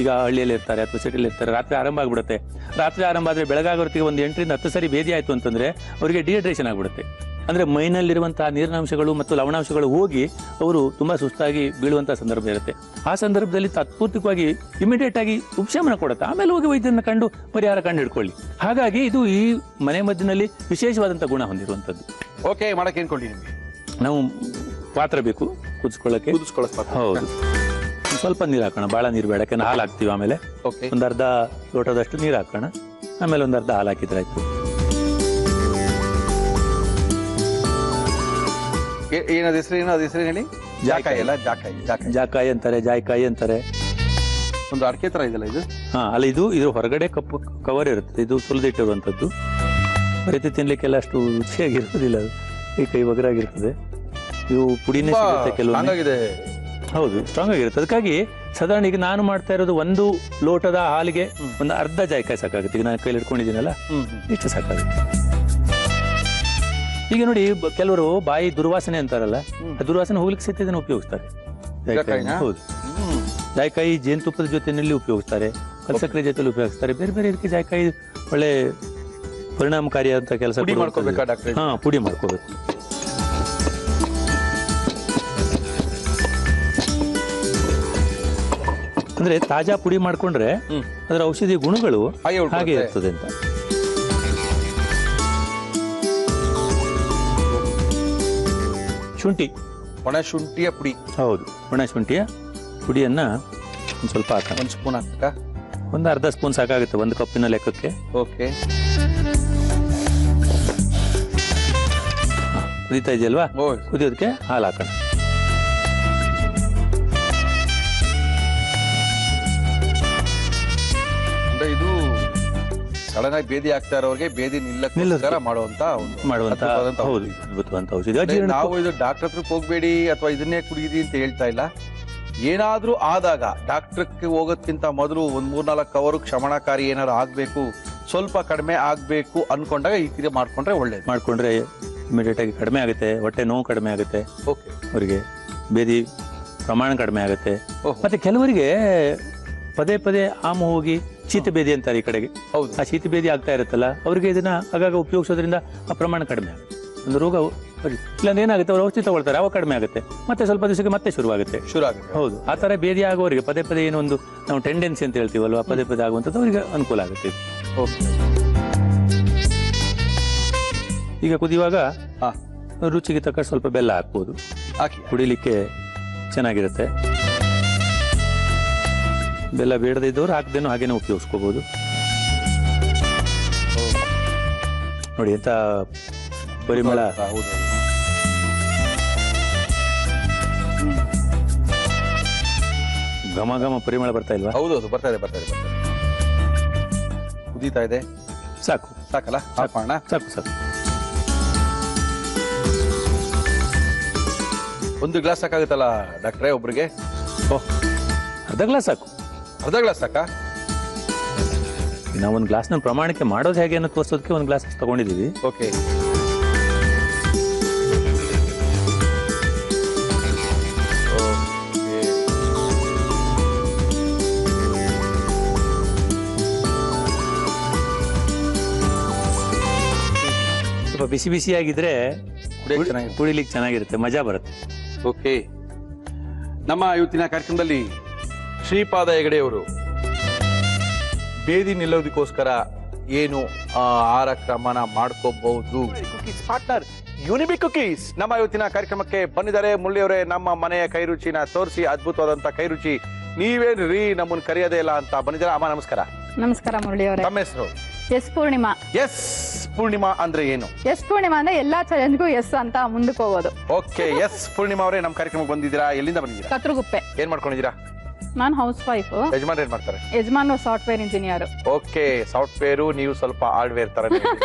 ಈಗ ಹಳ್ಳಿಯಲ್ಲಿ ಇರ್ತಾರೆ ಅಥವಾ ಸಿಟಿಯಲ್ಲಿ ಇರ್ತಾರೆ, ರಾತ್ರಿ ಆರಂಭ ಆಗ್ಬಿಡುತ್ತೆ. ರಾತ್ರಿ ಆರಂಭ ಆದರೆ ಬೆಳಗಾಗೋರ್ತಿಗೆ ಒಂದು 8 ರಿಂದ 10 ಸರಿ ಬೇದಿ ಆಯ್ತು ಅಂತಂದ್ರೆ ಅವರಿಗೆ ಡಿಹೈಡ್ರೇಷನ್ ಆಗ್ಬಿಡುತ್ತೆ. ಅಂದ್ರೆ ಮೈನಲ್ಲಿರುವಂತಹ ನೀರಿನಾಂಶಗಳು ಮತ್ತು ಲವಣಾಂಶಗಳು ಹೋಗಿ ಅವರು ತುಂಬಾ ಸುಸ್ತಾಗಿ ಬೀಳುವಂತಹ ಸಂದರ್ಭ ಇರುತ್ತೆ. ಆ ಸಂದರ್ಭದಲ್ಲಿ ತಾತ್ಪೂರ್ತಿಕವಾಗಿ ಇಮಿಡಿಯೇಟ್ ಆಗಿ ಉಪಶಮನ ಕೊಡುತ್ತೆ. ಆಮೇಲೆ ಹೋಗಿ ವೈದ್ಯರನ್ನ ಕಂಡು ಪರಿಹಾರ ಕಂಡು ಹಿಡ್ಕೊಳ್ಳಿ. ಹಾಗಾಗಿ ಇದು ಈ ಮನೆ ಮದ್ದಿನಲ್ಲಿ ವಿಶೇಷವಾದಂಥ ಗುಣ ಹೊಂದಿರುವಂಥದ್ದು. ಓಕೆ, ಮಾಡಕ್ಕೆ ಏನ್ಕೊಳ್ಳಿ ನಿಮಗೆ? ನಾವು ಪಾತ್ರ ಬೇಕು ಕುದಿಸ್ಕೊಳ್ಳಕ್ಕೆ. ಹೌದು, ಸ್ವಲ್ಪ ನೀರು ಹಾಕೋಣ, ಭಾಳ ನೀರು ಬೇಡ, ಯಾಕಂದ್ರೆ ಹಾಲು ಹಾಕ್ತೀವಿ. ಆಮೇಲೆ ಒಂದು ಅರ್ಧ ಲೋಟದಷ್ಟು ನೀರು ಹಾಕೋಣ, ಆಮೇಲೆ ಒಂದು ಅರ್ಧ ಹಾಲು ಹಾಕಿದ್ರೆ ಆಯ್ತು. ಏನದ ಹೆಸರು ಹೇಳಿ? ಜಾಕಾಯಿ ಅಲ್ಲ? ಜಾಕಾಯಿ ಅಂತಾರೆ, ಜಾಯ್ಕಾಯಿ ಅಂತಾರೆ. ಒಂದು ಅಡಿಕೆ ತರ ಇದೆಲ್ಲ ಇದು? ಹಾ, ಅಲ್ಲ, ಇದು ಹೊರಗಡೆ ಕಪ್ಪು ಕವರ್ ಇರುತ್ತೆ, ಇದು ಸುಲಿದಿಟ್ಟಿರುವಂಥದ್ದು. ರೀತಿ ತಿನ್ಲಿಕ್ಕೆಲ್ಲ ಅಷ್ಟು ರುಚಿಯಾಗಿರೋದಿಲ್ಲ, ಅದು ಈ ಕೈ ಒಗರಾಗಿರ್ತದೆ. ಇವು ಪುಡಿನೇ ಸಿಗುತ್ತೆ ಕೆಲವೊಂದು. ಹೌದು, ಸ್ಟ್ರಾಂಗ್ ಆಗಿರುತ್ತೆ. ಅದಕ್ಕಾಗಿ ಸಾಧಾರಣ ಈಗ ನಾನು ಮಾಡ್ತಾ ಇರೋದು 1 ಲೋಟದ ಹಾಲಿಗೆ ಒಂದು ಅರ್ಧ ಜಾಯ್ಕಾಯಿ ಸಾಕಾಗುತ್ತೆ. ಈಗ ನಾನು ಕೈಲಿ ಇಟ್ಕೊಂಡಿದ್ದೀನಲ್ಲ, ಇಷ್ಟು ಸಾಕಾಗುತ್ತೆ. ಈಗ ನೋಡಿ, ಕೆಲವರು ಬಾಯಿ ದುರ್ವಾಸನೆ ಅಂತಾರಲ್ಲ, ಆ ದುರ್ವಾಸನೆ ಹೋಗ್ಲಿಕ್ಕೆ ಸಹಿತ ಇದನ್ನು ಉಪಯೋಗಿಸ್ತಾರೆ. ಹೌದು, ಜಾಯ್ಕಾಯಿ ಜೇನುತುಪ್ಪದ ಜೊತೆಯಲ್ಲಿ ಉಪಯೋಗಿಸ್ತಾರೆ, ಕಲ್ಸಕ್ಕರೆ ಜೊತೆಲಿ ಉಪಯೋಗಿಸ್ತಾರೆ. ಬೇರೆ ಬೇರೆ ಇದಕ್ಕೆ ಜಾಯ್ಕಾಯಿ ಒಳ್ಳೆ ಪರಿಣಾಮಕಾರಿಯಾದಂಥ ಕೆಲಸ. ಹಾ, ಪುಡಿ ಮಾಡ್ಕೋಬೇಕು. ಅಂದ್ರೆ ತಾಜಾ ಪುಡಿ ಮಾಡ್ಕೊಂಡ್ರೆ ಅದರ ಔಷಧಿ ಗುಣಗಳು ಹಾಗೆ ಇರ್ತದೆ ಅಂತ. ಶುಂಠಿ, ಒಣ ಶುಂಠಿಯ ಪುಡಿ. ಹೌದು, ಒಣ ಶುಂಠಿಯ ಪುಡಿಯನ್ನ ಒಂದು ಸ್ವಲ್ಪ ಹಾಕೋಣ. 1 ಸ್ಪೂನ್ ಹಾಕ? ಒಂದು ಅರ್ಧ ಸ್ಪೂನ್ ಸಾಕಾಗುತ್ತೆ, 1 ಕಪ್ಪಿನ ಲೆಕ್ಕಕ್ಕೆ. ಓಕೆ, ಕುದೀತಾ ಇದೆಯಲ್ವಾ? ಕುದಿಯೋದಕ್ಕೆ ಹಾಲು ಹಾಕೋಣ. ಇದು ಸಡನ್ ಆಗಿ ಬೇದಿ ಆಗ್ತಾ ಇರೋರಿಗೆ ಬೇದಿ ನಿಲ್ಲಕ್ಕೋಸ್ಕರ ಮಾಡುವಂತ ಅದ್ಭುತವಾದಂತ ಔಷಧಿ. ನಾವು ಇದು ಡಾಕ್ಟರ್ ಹತ್ರಕ್ಕೆ ಹೋಗ್ಬೇಡಿ ಅಥವಾ ಇದನ್ನೇ ಕುಡಿಯಿರಿ ಅಂತ ಹೇಳ್ತಾ ಇಲ್ಲ. ಏನಾದ್ರೂ ಆದಾಗ ಡಾಕ್ಟರ್ಗೆ ಹೋಗೋದ್ಕಿಂತ ಮೊದಲು 1-3-4 ಅವರು ಕ್ಷಮಣಕಾರಿ ಏನಾದ್ರು ಆಗ್ಬೇಕು, ಸ್ವಲ್ಪ ಕಡಿಮೆ ಆಗ್ಬೇಕು ಅನ್ಕೊಂಡಾಗ ಈ ತೀರ ಮಾಡ್ಕೊಂಡ್ರೆ ಒಳ್ಳೇದು. ಮಾಡ್ಕೊಂಡ್ರೆ ಇಮಿಡಿಯೇಟ್ ಆಗಿ ಕಡಿಮೆ ಆಗುತ್ತೆ, ಹೊಟ್ಟೆ ನೋವು ಕಡಿಮೆ ಆಗುತ್ತೆ, ಅವರಿಗೆ ಬೇದಿ ಪ್ರಮಾಣ ಕಡಿಮೆ ಆಗುತ್ತೆ. ಮತ್ತೆ ಕೆಲವರಿಗೆ ಪದೇ ಪದೇ ಆಮು ಹೋಗಿ ಶೀತ ಬೇದಿ ಅಂತಾರೆ ಈ ಕಡೆಗೆ. ಹೌದು, ಆ ಶೀತ ಬೇದಿ ಆಗ್ತಾ ಇರುತ್ತಲ್ಲ, ಅವರಿಗೆ ಇದನ್ನ ಆಗಾಗ ಉಪಯೋಗಿಸೋದ್ರಿಂದ ಆ ಪ್ರಮಾಣ ಕಡಿಮೆ ಆಗುತ್ತೆ. ಒಂದು ರೋಗ ಇಲ್ಲಾಂದ್ರೆ ಏನಾಗುತ್ತೆ, ಅವ್ರು ಔಷಧಿ ತಗೊಳ್ತಾರೆ, ಅವಾಗ ಕಡಿಮೆ ಆಗುತ್ತೆ, ಮತ್ತೆ ಸ್ವಲ್ಪ ದಿವಸಕ್ಕೆ ಮತ್ತೆ ಶುರು ಆಗುತ್ತೆ. ಹೌದು, ಆ ತರ ಬೇದಿ ಆಗೋರಿಗೆ ಪದೇ ಪದೇ ಏನೊಂದು ನಾವು ಟೆಂಡೆನ್ಸಿ ಅಂತ ಹೇಳ್ತೀವಲ್ವಾ, ಪದೇ ಪದೇ ಆಗುವಂಥದ್ದು ಅವರಿಗೆ ಅನುಕೂಲ ಆಗುತ್ತೆ. ಈಗ ಕುದಿಯುವಾಗ ರುಚಿಗೆ ತಕ್ಕ ಸ್ವಲ್ಪ ಬೆಲ್ಲ ಹಾಕ್ಬೋದು, ಕುಡಿಲಿಕ್ಕೆ ಚೆನ್ನಾಗಿರುತ್ತೆ. ಬೆಲ್ಲ ಬೇಡದೇ ಇದ್ದವರು ಹಾಕದೇನೋ ಹಾಗೇನೆ ಉಪಯೋಗಿಸ್ಕೋಬಹುದು. ನೋಡಿ ಎಂತ ಪರಿಮಳ. ಘಮ ಘಮ ಪರಿಮಳ ಬರ್ತಾ ಇಲ್ವಾ? ಹೌದೌದು, ಬರ್ತಾ ಇದೆ. ಕುದೀತಾ ಇದೆ. ಸಾಕಲ್ಲ? ಸಾಕು. 1 ಗ್ಲಾಸ್ ಸಾಕಾಗುತ್ತಲ್ಲ ಡಾಕ್ಟ್ರೇ ಒಬ್ರಿಗೆ? ಅರ್ಧ ಗ್ಲಾಸ್ ಸಾಕು. ಅರ್ಧ ಗ್ಲಾಸ್ ಸಾಕಾ? ನಾವು 1 ಗ್ಲಾಸ್ನ ಪ್ರಮಾಣಕ್ಕೆ ಮಾಡೋದು ಹೇಗೆ ಅನ್ನೋ ತೋರಿಸೋದಕ್ಕೆ 1 ಗ್ಲಾಸ್ ತಗೊಂಡಿದ್ದೀವಿ. ಓಕೆ, ಸ್ವಲ್ಪ ಬಿಸಿ ಬಿಸಿಯಾಗಿದ್ರೆ ಕುಡಿಲಿಕ್ಕೆ ಚೆನ್ನಾಗಿರುತ್ತೆ, ಮಜಾ ಬರುತ್ತೆ. ಓಕೆ, ನಮ್ಮ ಇವತ್ತಿನ ಕಾರ್ಯಕ್ರಮದಲ್ಲಿ ಶ್ರೀಪಾದ ಹೆಗಡೆಯವರು ಬೇದಿ ನಿಲ್ಲೋದಕ್ಕೋಸ್ಕರ ಏನು ಆಹಾರ ಕ್ರಮನ ಮಾಡ್ಕೋಬಹುದು. ಕುಕೀಸ್ ಪಾರ್ಟ್ನರ್ ಯುನಿಬಿಕ್ ಕುಕೀಸ್ ನಮ್ಮ ಇವತ್ತಿನ ಕಾರ್ಯಕ್ರಮಕ್ಕೆ ಬಂದಿದ್ದಾರೆ. ಮುರಳಿಯವರೇ, ನಮ್ಮ ಮನೆಯ ಕೈ ರುಚಿನ ತೋರಿಸಿ ಅದ್ಭುತವಾದಂತ ಕೈ ರುಚಿ ನೀವೇನ್ರಿ ನಮ್ಮನ್ನ ಕರೆಯೋದೇ ಇಲ್ಲ ಅಂತ ಬಂದಿದ್ದಾರೆ. ಅಮ್ಮ ನಮಸ್ಕಾರ. ನಮಸ್ಕಾರ ಮುರಳಿಯವರೇ. ತಮ್ಮ ಹೆಸರು? ಎಸ್ ಪೂರ್ಣಿಮಾ. ಎಸ್ ಪೂರ್ಣಿಮಾ ಅಂದ್ರೆ ಏನು? ಎಸ್ ಪೂರ್ಣಿಮಾ ಅಂದ್ರೆ ಎಲ್ಲಾ ಚಾಲೆಂಜ್ಗೂ ಎಸ್ ಅಂತ ಮುಂದಕ್ಕೆ ಹೋಗೋದು. ಓಕೆ, ಎಸ್ ಪೂರ್ಣಿಮಾ ಅವರೇ ನಮ್ಮ ಕಾರ್ಯಕ್ರಮಕ್ಕೆ ಬಂದಿದ್ದೀರಾ. ಎಲ್ಲಿಂದ ಬಂದಿದ್ದೀರಾ? ಕತ್ರಗುಪ್ಪೆ. ಏನ್ ಮಾಡ್ಕೊಂಡಿದ್ದೀರಾ? ನಾನು ಹೌಸ್ ವೈಫ್. ಯಜಮಾನ್ ಏನ್ ಮಾಡ್ತಾರೆ? ಯಜಮಾನ್ ಸಾಫ್ಟ್ವೇರ್ ಇಂಜಿನಿಯರ್. ಓಕೆ, ಸಾಫ್ಟ್ವೇರ್, ನೀವು ಸ್ವಲ್ಪ ಹಾರ್ಡ್ವೇರ್ ತರ.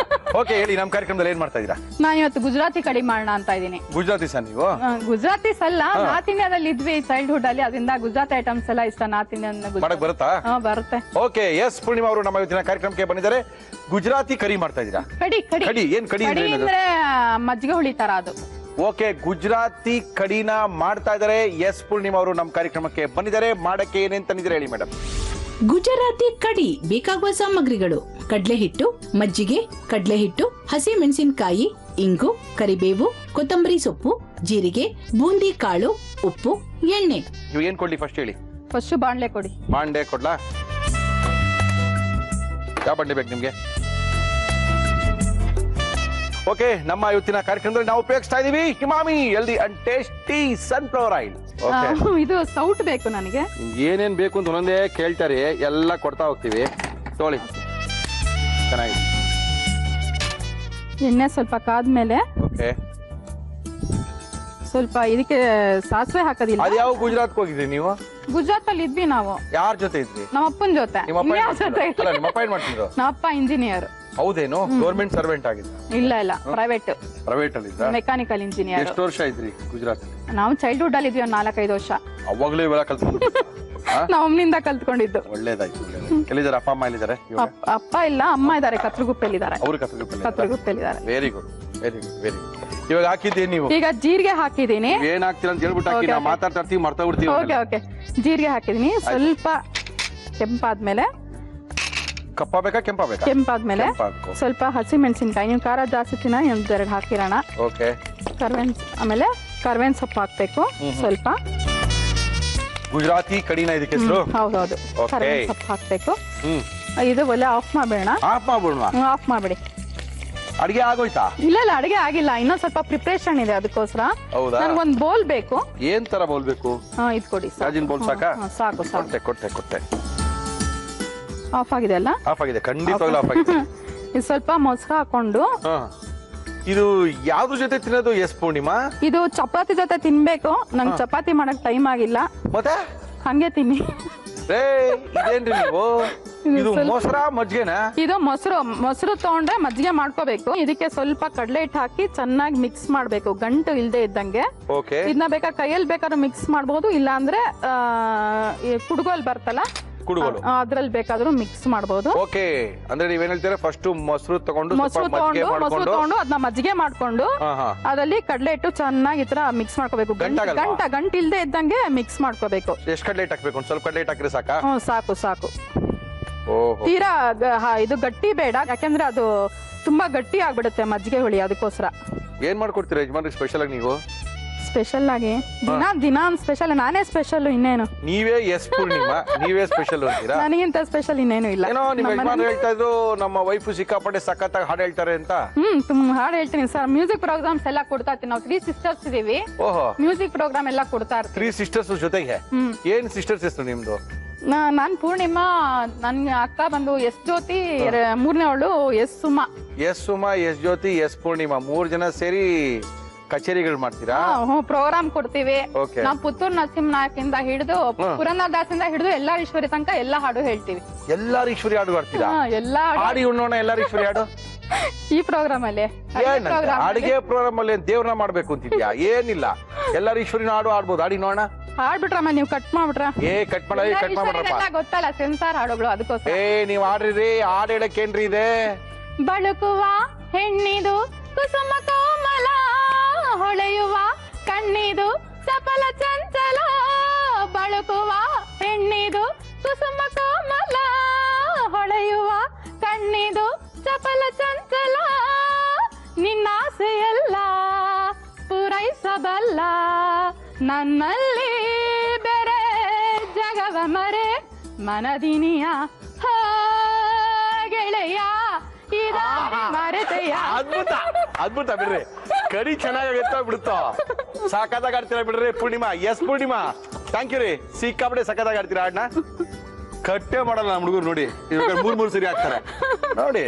ಓಕೆ, ಹೇಳಿ ನಮ್ಮ ಕಾರ್ಯಕ್ರಮದಲ್ಲಿ ಏನ್ ಮಾಡ್ತಾ ಇದೀರಾ? ನಾನು ಇವತ್ತು ಗುಜರಾತಿ ಕಡಿಮೆ ಮಾಡೋಣ ಅಂತ ಇದ್ದೀನಿ. ಗುಜರಾತಿ ಸರ್ ನೀವು? ಗುಜರಾತೀಸ್ ಅಲ್ಲ, ನಾರ್ತ್ ಇಂಡಿಯಾದಲ್ಲಿ ಇದ್ವಿ ಚೈಲ್ಡ್ಹುಡ್ ಅಲ್ಲಿ, ಅದರಿಂದ ಗುಜರಾತಿ ಐಟಮ್ಸ್ ಎಲ್ಲ ಇಷ್ಟ. ನಾರ್ತ್ ಇಂಡಿಯನ್ ಮಾಡಕ್ ಬರುತ್ತಾ? ಬರುತ್ತೆ. ಓಕೆ, ಎಸ್ ಪೂರ್ಣಿಮಾ ಅವರು ನಮ್ಮ ಇವತ್ತಿನ ಕಾರ್ಯಕ್ರಮಕ್ಕೆ ಬಂದಿದ್ದಾರೆ. ಗುಜರಾತಿ ಕರಿ ಮಾಡ್ತಾ ಇದೀರಾ? ಕಡಿ ಕಡಿ ಕಡಿ ಏನ್ ಕಡಿ ಅಂದ್ರೆ ಮಜ್ಜಿಗೆ ಹುಳಿ ತರ ಅದು. ಓಕೆ, ಗುಜರಾತಿ ಕಡಿನ ಮಾಡ್ತಾ ಇದಾರೆ. ಎಸ್ ಪೂರ್ಣಿಮಾ ಅವರು ನಮ್ಮ ಕಾರ್ಯಕ್ರಮಕ್ಕೆ ಬಂದಿದ್ದಾರೆ. ಮಾಡಕ್ಕೆ ಏನೇನ್ ತಂದಿದ್ರೆ ಹೇಳಿ ಮೇಡಮ್. ಗುಜರಾತಿ ಕಡಿ ಬೇಕಾಗುವ ಸಾಮಗ್ರಿಗಳು: ಕಡಲೆ ಹಿಟ್ಟು, ಮಜ್ಜಿಗೆ, ಕಡಲೆ ಹಿಟ್ಟು, ಹಸಿ ಮೆಣಸಿನಕಾಯಿ, ಇಂಗು, ಕರಿಬೇವು, ಕೊತ್ತಂಬರಿ ಸೊಪ್ಪು, ಜೀರಿಗೆ, ಬೂಂದಿ ಕಾಳು, ಉಪ್ಪು, ಎಣ್ಣೆ. ನೀವು ಏನ್ ಕೊಡ್ಲಿ ಫಸ್ಟ್ ಹೇಳಿ. ಫಸ್ಟ್ ಬಾಣ್ಲೆ ಕೊಡಿ. ಬಾಂಡೆ ಕೊಡ್ಲಾ? ಯಾವ ಬಾಂಡೆ ಬೇಕು ನಿಮ್ಗೆ? ಓಕೆ, ನಮ್ಮ ಇವತ್ತಿನ ಕಾರ್ಯಕ್ರಮದಲ್ಲಿ ನಾವು ಉಪಯೋಗಿಸ್ತಾ ಇದೀವಿ Himami healthy and tasty sunflower oil. ಇದು ಸೌಟ್ ಬೇಕು ನನಗೆ. ಏನೇನ್ ಬೇಕು ಅಂತ ಒಂದೊಂದೇ ಕೇಳ್ತಾರೆ, ಎಲ್ಲ ಕೊಡ್ತಾ ಹೋಗ್ತೀವಿ. ತೊಗೊಳ್ಳಿ, ಚೆನ್ನಾಗಿದೆ. ಎಣ್ಣೆ ಸ್ವಲ್ಪ ಕಾದ್ಮೇಲೆ ಓಕೆ, ಸ್ವಲ್ಪ ಇದಕ್ಕೆ ಸಾಸಿವೆ ಹಾಕೋದಿಲ್ಲ. ಅದ್ ಯಾವ ಗುಜರಾತ್ ಹೋಗಿದ್ರಿ ನೀವು? ಗುಜರಾತ್ ಅಲ್ಲಿ ಇದ್ವಿ ನಾವು. ಯಾರ ಜೊತೆ ಇದ್ರಿ? ನಮ್ಮ ಅಪ್ಪನ ಜೊತೆ. ನಿಮ್ಮ ಅಪ್ಪ ಏನ್ ಮಾಡ್ತಿದ್ರು? ನಮ್ಮ ಅಪ್ಪ ಇಂಜಿನಿಯರ್. ಹೌದೇನು? ಗೌರ್ಮೆಂಟ್ ಸರ್ವೆಂಟ್ ಆಗಿದ್ದ? ಇಲ್ಲ ಇಲ್ಲ, ಪ್ರೈವೇಟ್. ಪ್ರೈವೇಟ್ ಅಲ್ಲಿ ಇದ್ದ? Mechanical engineer. ಎಷ್ಟು ವರ್ಷ ಇದ್ರಿ ಗುಜರಾತ್ ಅಲ್ಲಿ? ನಾವು ಚೈಲ್ಡ್ಹುಡ್ ಅಲ್ಲಿ ಇದ್ವಿ, ಒಂದು 4-5 ವರ್ಷ. ಅವಾಗ್ಲೂ ಇವೆಲ್ಲ ಕಲ್ತ್ಕೊಂಡು? ನಾವು ಅಮ್ಮನಿಂದ ಕಲ್ತ್ಕೊಂಡಿದ್ದು. ಒಳ್ಳೇದಾಯ್ತು. ಎಲ್ಲಿದ್ದಾರೆ ಅಪ್ಪ ಅಮ್ಮ? ಎಲ್ಲಿದ್ದಾರೆ? ಅಪ್ಪ ಇಲ್ಲ, ಅಮ್ಮ ಇದಾರೆ, ಕತ್ರಗುಪ್ಪೆಯಲ್ಲಿ ಇದಾರೆ. ಅವರು ಕತ್ರಗುಪ್ಪೆಯಲ್ಲಿ ಇದಾರೆ. Very good, very good, very good. ಇವಾಗ ಹಾಕಿದ್ದೀನಿ ನೀವು? ಈಗ ಜೀರಿಗೆ ಹಾಕಿದೀನಿ. ಏನ್ ಹಾಕ್ತೀರ ಅಂತ ಹೇಳ್ಬಿಟ್ಟು ಹಾಕಿ, ನಾವು ಮಾತಾಡ್ತಾ ಇರ್ತೀವಿ, ಮರ್ತಾ ಬಿಡ್ತೀವಿ. ಓಕೆ ಓಕೆ, ಜೀರಿಗೆ ಹಾಕಿದೀನಿ. ಸ್ವಲ್ಪ ಕೆಂಪಾದ್ಮೇಲೆ, ಕಪ್ಪ ಬೇಕಾ ಕೆಂಪ ಬೇಕಾ? ಕೆಂಪಾದ್ಮೇಲೆ ಸ್ವಲ್ಪ ಹಸಿ ಮೆಣಸಿನಕಾಯಿ. ನೀವು ಖಾರ ಜಾಸ್ತಿ ತಿನ್ನ, ಒಂದೆರಡು ಹಾಕಿರೋಣ. ಓಕೆ, ಆಮೇಲೆ ಕರ್ಬೇವಿನ ಸೊಪ್ಪು ಹಾಕ್ಬೇಕು ಸ್ವಲ್ಪ. ಗುಜರಾತಿ ಕಡಿನ ಇದಕ್ಕೆ ಹೆಸರು? ಹೌದೌದು, ಕರ್ಬೇವಿನ ಸೊಪ್ಪು ಹಾಕ್ಬೇಕು. ಇದು ಒಲೆ ಆಫ್ ಮಾಡ್ಬೇಡ. ಆಫ್ ಮಾಡ್ಬಿಡೋಣ? ಆಫ್ ಮಾಡ್ಬಿಡಿ. ಅಡಿಗೆ ಆಗೋಯ್ತಾ? ಇಲ್ಲ ಇಲ್ಲ, ಅಡಿಗೆ ಆಗಿಲ್ಲ, ಇನ್ನೊಂದ್ ಸ್ವಲ್ಪ ಪ್ರಿಪರೇಷನ್ ಇದೆ, ಅದಕ್ಕೋಸ್ಕರ. ಹೌದಾ? ನನಗೊಂದು ಬೌಲ್ ಬೇಕು. ಏನ್ ತರ ಬೌಲ್ ಬೇಕು? ಇದು ಕೊಡಿ. ಗಾಜಿನ ಬೌಲ್ ಸಾಕಾ? ಸಾಕು ಸಾಕು. ಕೊಟ್ಟೆ. ಆಫ್ ಆಗಿದೆ ಅಲ್ಲ? ಆಫ್ ಆಗಿದೆ, ಖಂಡಿತವಾಗ್ಲೂ ಆಫ್ ಆಗಿದೆ. ಇದು ಸ್ವಲ್ಪ ಮೊಸರು ಹಾಕೊಂಡು. ಇದು ಯಾವ್ದ್ರ ಜೊತೆ ತಿನ್ನೋದು ಎಸ್ ಪೂರ್ಣಿಮಾ? ಇದು ಚಪಾತಿ ಜೊತೆ ತಿನ್ಬೇಕು. ನಂಗೆ ಚಪಾತಿ ಮಾಡಕ್ ಟೈಮ್ ಆಗಿಲ್ಲ, ಮತ್ತೆ ಹಂಗೆ ತಿನ್ನಿ. ಇದೇನ್ರಿ ನೀವು? ಇದು ಮೊಸರಾ ಮಜ್ಜಿಗೆನಾ? ಇದು ಮೊಸರು ತಗೊಂಡ್ರೆ ಮಜ್ಜಿಗೆ ಮಾಡ್ಕೋಬೇಕು. ಇದಕ್ಕೆ ಸ್ವಲ್ಪ ಕಡಲೆ ಹಿಟ್ಟು ಹಾಕಿ ಚೆನ್ನಾಗಿ ಮಿಕ್ಸ್ ಮಾಡ್ಬೇಕು, ಗಂಟು ಇಲ್ದೆ ಇದ್ದಂಗೆ. ಇದನ್ನ ಬೇಕಾದ್ರೆ ಕೈಯಲ್ಲಿ ಬೇಕಾದ್ರೂ ಮಿಕ್ಸ್ ಮಾಡ್ಬೋದು, ಇಲ್ಲ ಅಂದ್ರೆ ಕುಡ್ಗೋಲ್ ಬರ್ತಲ್ಲ, ಅದ್ರಲ್ಲಿ ಬೇಕಾದ್ರೂ ಮಿಕ್ಸ್ ಮಾಡಬಹುದು. ಓಕೆ, ಅಂದ್ರೆ ನೀವೇನ್ ಹೇಳ್ತೀರಾ? ಫಸ್ಟ್ ಮೊಸರು ತಗೊಂಡು ಅದನ್ನ ಮಜ್ಜಿಗೆ ಮಾಡ್ಕೊಂಡು ಅದ್ರಲ್ಲಿ ಕಡಲೆ ಹಿಟ್ಟು ಚೆನ್ನಾಗಿ ಈ ತರ ಮಿಕ್ಸ್ ಮಾಡ್ಕೋಬೇಕು. ಗಂಟು ಇಲ್ದೆ ಇದ್ದಂಗೆ ಮಿಕ್ಸ್ ಮಾಡ್ಕೋಬೇಕು. ಎಷ್ಟು ಕಡಲೆ ಹಿಟ್ಟು ಹಾಕ್ಬೇಕು? ಸ್ವಲ್ಪ ಕಡಲೆ ಹಿಟ್ಟು ಹಾಕಿದ್ರೆ ಸಾಕಾ? ಸಾಕು ಸಾಕು. ತೀರಾ ಇದು ಗಟ್ಟಿ ಬೇಡ, ಯಾಕಂದ್ರೆ ಅದು ತುಂಬಾ ಗಟ್ಟಿ ಆಗ್ಬಿಡುತ್ತೆ ಮಜ್ಜಿಗೆ ಹುಳಿ. ಅದಕ್ಕೋಸ್ಕರ ಏನ್ ಮಾಡ್ಕೊಡ್ತೀರಾ ಯಜಮಾನ್ರಿಗೆ ಸ್ಪೆಷಲ್ ಆಗಿ? ನೀವು ಸ್ಪೆಷಲ್ ಆಗಿ ದಿನ ಸ್ಪೆಷಲ್, ನಾನೇ ಸ್ಪೆಷಲ್, ಇನ್ನೇನು? ನೀವೇ ಎಸ್ ಪೂರ್ಣಿಮಾ, ನೀವೇ ಸ್ಪೆಷಲ್ ಅಂತೀರಾ? ನನಗಿಂತ ಸ್ಪೆಷಲ್ ಇನ್ನೇನು ಇಲ್ಲ. ಏನೋ ನಿಮ್ಮ ಯಜಮಾನ್ರು ಹೇಳ್ತಾ ಇದ್ರು, ನಮ್ಮ ವೈಫ್ ಸಿಕ್ಕಾಪಟ್ಟೆ ಸಖತ್ತಾಗಿ ಹಾಡು ಹೇಳ್ತಾರೆ ಅಂತ. ಹಾಡು ಹೇಳ್ತೀನಿ ಸರ್. ಮ್ಯೂಸಿಕ್ ಪ್ರೋಗ್ರಾಮ್ಸ್ ಎಲ್ಲ ಕೊಡ್ತಾ ಇರ್ತೀನಿ. ನಾವು 3 ಸಿಸ್ಟರ್ಸ್ ಇದೀವಿ. ಓಹೋ, ಮ್ಯೂಸಿಕ್ ಪ್ರೋಗ್ರಾಮ್ ಎಲ್ಲ ಕೊಡ್ತಾ ಇರ್ತೀವಿ. 3 ಸಿಸ್ಟರ್ಸ್ ಜೊತೆಗೆ? ಏನ್ ಸಿಸ್ಟರ್ಸ್ ಹೆಸರು ನಿಮ್ದು? ನಾನ್ ಪೂರ್ಣಿಮಾ, ನನ್ ಅಕ್ಕ ಬಂದು ಎಸ್ ಜ್ಯೋತಿ, 3ನೇವಳು S Suma. S Suma, S Jyothi, S Poornima, 3 ಜನ ಸೇರಿ ಕಚೇರಿಗಳು ಮಾಡ್ತೀರಾ? ಪ್ರೋಗ್ರಾಮ್ ಕೊಡ್ತೀವಿ. ನಾವು ಪುತ್ತೂರು ನರಸಿಂಹನಾಯಕಿಂದ ಹಿಡಿದು ಪುರಂದರದಾಸಿಂದ ಹಿಡಿದು ಎಲ್ಲಾರೀಶ್ವರಿ ತನಕ ಎಲ್ಲ ಹಾಡು ಹೇಳ್ತೀವಿ. ಎಲ್ಲಾರೀಶ್ವರಿ ಹಾಡು ಆಡ್ತೀರಾ? ಎಲ್ಲಾ ಹಾಡಿ ಉಣ್ಣೋಣ ಎಲ್ಲಾರೀಶ್ವರಿ ಹಾಡು ಈ ಪ್ರೋಗ್ರಾಮ್ ಅಲ್ಲಿ. ಅಡಿಗೆ ಪ್ರೋಗ್ರಾಮ್ ಅಲ್ಲಿ ದೇವ್ರನ್ನ ಮಾಡ್ಬೇಕು ಅಂತಿದ್ಯಾ? ಏನಿಲ್ಲ, ಎಲ್ಲಾರೀಶ್ವರಿನ ಹಾಡು ಆಡ್ಬೋದು. ಹಾಡಿ ನೋಡೋಣ. ಹಾಡ್ಬಿಟ್ರಮ್ಮ, ನೀವು ಕಟ್ ಮಾಡ್ಬಿಟ್ರ? ಕಟ್ ಮಾಡ್ಬಿಟ್ರಪ್ಪ, ಗೊತ್ತಲ್ಲ ಸೆನ್ಸಾರ್ ಹಾಡುಗಳು, ಅದಕ್ಕೋಸ್ಕರ. ನೀವ್ ಆಡ್ರಿ. ಹಾಡ್ ಹೇಳಕ್ಕೇನ್ರಿ ಇದೆ? ಬಳುಕುವ ಹೆಣ್ಣಿದು ಕುಸುಮ ಕೋಮಲ, ಹೊಳೆಯುವ ಕಣ್ಣಿದು ಸಫಲ ಚಂಚಲ. ಬಳುಕುವ ಹೆಣ್ಣಿದು ಕುಸುಮ ಕೋಮಲ, ಹೊಳೆಯುವ ಕಣ್ಣಿದು ಸಫಲ ಚಂಚಲ. ನಿನ್ನಾಸೆಯಲ್ಲ ಪೂರೈಸಬಲ್ಲ, ನನ್ನಲ್ಲಿ ಬೇರೆ ಜಗವ ಮರೆ ಮನದಿನಿಯ ಗೆಳೆಯ ಅದ್ಭುತ ಅದ್ಭುತ ಬಿಡ್ರಿ. ಕಡಿ ಚೆನ್ನಾಗಿ ಬಿಡುತ್ತೋ. ಸಾಕಾದಾಗ ಆಡ್ತೀರಾ ಬಿಡ್ರಿ Purnima. Yes Purnima, thank you ರೀ. ಸಿಕ್ಕಾಪಟ್ಟೆ ಸಖತ್ತಾಗಿ ಆಡ್ತೀರಾ ಹಾಡ್ನ. ಕಟ್ಟೆ ಮಾಡಲ್ಲ ನಮ್ಮ ಹುಡುಗರು ನೋಡಿ. ಇವಾಗ 3 ಸರಿ ಆಗ್ತಾರೆ ನೋಡಿ.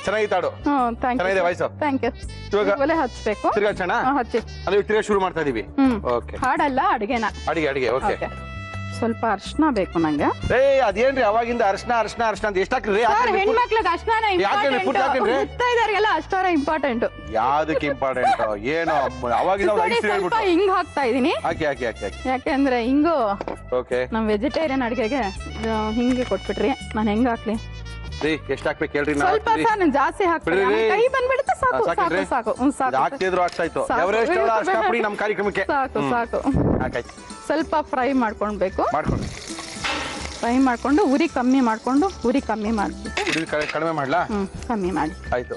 ಚೆನ್ನಾಗಿತ್ತು ಹಾಡು. ಚೆನ್ನಾಗಿದೆ ವಾಯ್ಸು. Thank you. ಇವಾಗ ಹಚ್ಬೇಕು. ತಿರ್ಗಾ ಚೆನ್ನ ಹಚ್ಚಿ. ಅಲ್ಲಿ ತಿರ್ಗಾ ಶುರು ಮಾಡ್ತಾ ಇದೀವಿ. ಓಕೆ. ಹಾಡಲ್ಲ ಅಡಿಗೆನ. ಅಡಿಗೆ ಓಕೆ. ಸ್ವಲ್ಪ ಅರ್ಶನ ಬೇಕು ನಂಗೆ. ಅದೇನ್ರಿ ಅವಾಗಿಂದ ಅರ್ಶನ ಅಂತ ಎಷ್ಟಾಕ್ರಿ? ಹೆಣ್ಮಕ್ಳಿಗೆ ಅರ್ಶನ ಮುತ್ತೈದರಿಗೆಲ್ಲ ಅಷ್ಟರ ಇಂಪಾರ್ಟೆಂಟ್. ಯಾವ್ದಕ್ಕೆ ಇಂಪಾರ್ಟೆಂಟ್ ಏನೋ ಅವಾಗಿಂದ ಸ್ವಲ್ಪ ಹಿಂಗ್ ಹಾಕ್ತಾ ಇದೀನಿ. ಯಾಕೆಂದ್ರೆ ಹಿಂಗು ನಮ್ ವೆಜಿಟೇರಿಯನ್ ಅಡಿಗೆಗೆ ಹಿಂಗೆ ಕೊಟ್ಬಿಟ್ರಿ. ನಾನ್ ಹೆಂಗ್ ಹಾಕ್ಲಿ? ಎಷ್ಟ್ ಹಾಕ್ಬೇಕು ಹೇಳ್ರಿ? ಸ್ವಲ್ಪ ಜಾಸ್ತಿ ಹಾಕ್ಬಿಡಿ. ಕೈ ಬಂದ್ಬಿಡುತ್ತೆ. ಸಾಕು ಸಾಕು ಸಾಕು. ಹಾಕ್ತಿದ್ರು ಆಗ್ತಾಯ್ತು. ನಮ್ ಕಾರ್ಯಕ್ರಮಕ್ಕೆ ಸಾಕು ಸಾಕು. ಸ್ವಲ್ಪ ಫ್ರೈ ಮಾಡ್ಕೊಳ್ಬೇಕು. ಫ್ರೈ ಮಾಡ್ಕೊಂಡು ಉರಿ ಕಮ್ಮಿ ಮಾಡ್ಬಿಟ್ಟು ಕಡಿಮೆ ಮಾಡ್ಲಾ? ಕಮ್ಮಿ ಮಾಡಿ. ಆಯ್ತು.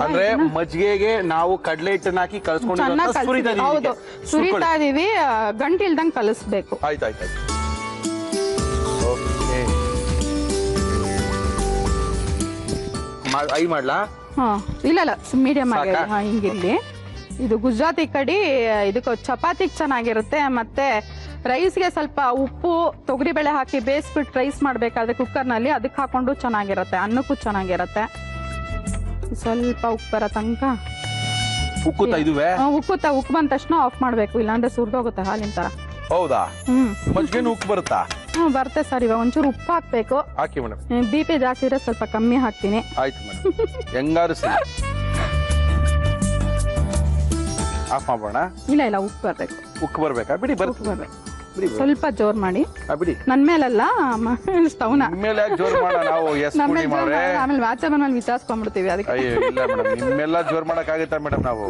ಅಂದ್ರೆ ಮಜ್ಜಿಗೆಗೆ ನಾವು ಕಡಲೆ ಹಿಟ್ಟನ್ನ ಹಾಕಿ ಕಲ್ಸ್ಕೊಂಡು ಹೌದು ಸುರಿತಾ ಇದೀವಿ. ಗಂಟಿಲ್ದಂಗ್ ಕಲಿಸ್ಬೇಕು. ಆಯ್ತಾಯ್ತು. ಐ ಮಾಡ್ಲಾ? ಇಲ್ಲ ಮೀಡಿಯಂ ಆಗಿ ಹಿಂಗಿರ್ಲಿ. ಇದು ಗುಜರಾತಿ ಕಡಿ. ಇದಕ್ಕೆ ಚಪಾತಿಗೆ ಚೆನ್ನಾಗಿರುತ್ತೆ. ಮತ್ತೆ ರೈಸ್ಗೆ ಸ್ವಲ್ಪ ಉಪ್ಪು ತೊಗರಿಬೇಳೆ ಹಾಕಿ ಬೇಯಿಸ್ಬಿಟ್ಟು ರೈಸ್ ಮಾಡ್ಬೇಕಾದ್ರೆ ಕುಕ್ಕರ್ನಲ್ಲಿ ಅದಕ್ಕೆ ಹಾಕೊಂಡು ಚೆನ್ನಾಗಿರುತ್ತೆ. ಅನ್ನಕ್ಕೂ ಚೆನ್ನಾಗಿರುತ್ತೆ. ಸ್ವಲ್ಪ ಉಪ್ಪು ಬರೋ ತನಕ ಉಪ್ಪು ಬಂದ ತಕ್ಷಣ ಆಫ್ ಮಾಡ್ಬೇಕು. ಇಲ್ಲಾಂದ್ರೆ ಸುರಿದೋಗುತ್ತೆ ಹಾಲಿನ ತರ. ಹೌದಾ? ಉಪ್ಪು ಬರುತ್ತಾ? ಬರುತ್ತೆ ಸರ್. ಇವಾಗ ಒಂಚೂರು ಉಪ್ಪು ಹಾಕ್ಬೇಕು. ಹಾಕಿ ಮೇಡಮ್. BP ಜಾಸ್ತಿ ಇದ್ರೆ ಸ್ವಲ್ಪ ಕಮ್ಮಿ ಹಾಕ್ತೀನಿ. ಆಯ್ತು ಮೇಡಮ್. ಹೆಂಗಾರು ಆಫ್ ಮಾಡೋಣ? ಇಲ್ಲ ಉಪ್ಪು ಬರ್ಬೇಕು. ಉಪ್ಪು ಬರ್ಬೇಕಾ? ಬಿಡಿ ಬರುತ್ತೆ. ಸ್ವಲ್ಪ ಜೋರ್ ಮಾಡಿ. ಬಿಡಿ. ನನ್ ಮೇಲಲ್ಲ ಸ್ಟವ್ನ ಮೇಲೆ ಜೋರ್ ಮಾಡೋಣ ನಾವು. ಆಮೇಲೆ ವಾಚಮನ್ ಮೇಲೆ ವಿಚಾರಿಸ್ಕೊಂಡ್ಬಿಡ್ತೀವಿ. ಅದಕ್ಕೆ ಇಲ್ಲ ಮೇಡಮ್, ನಿಮ್ಮೆಲ್ಲ ಜೋರ್ ಮಾಡಕ್ ಆಗುತ್ತಾ ಮೇಡಮ್? ನಾವು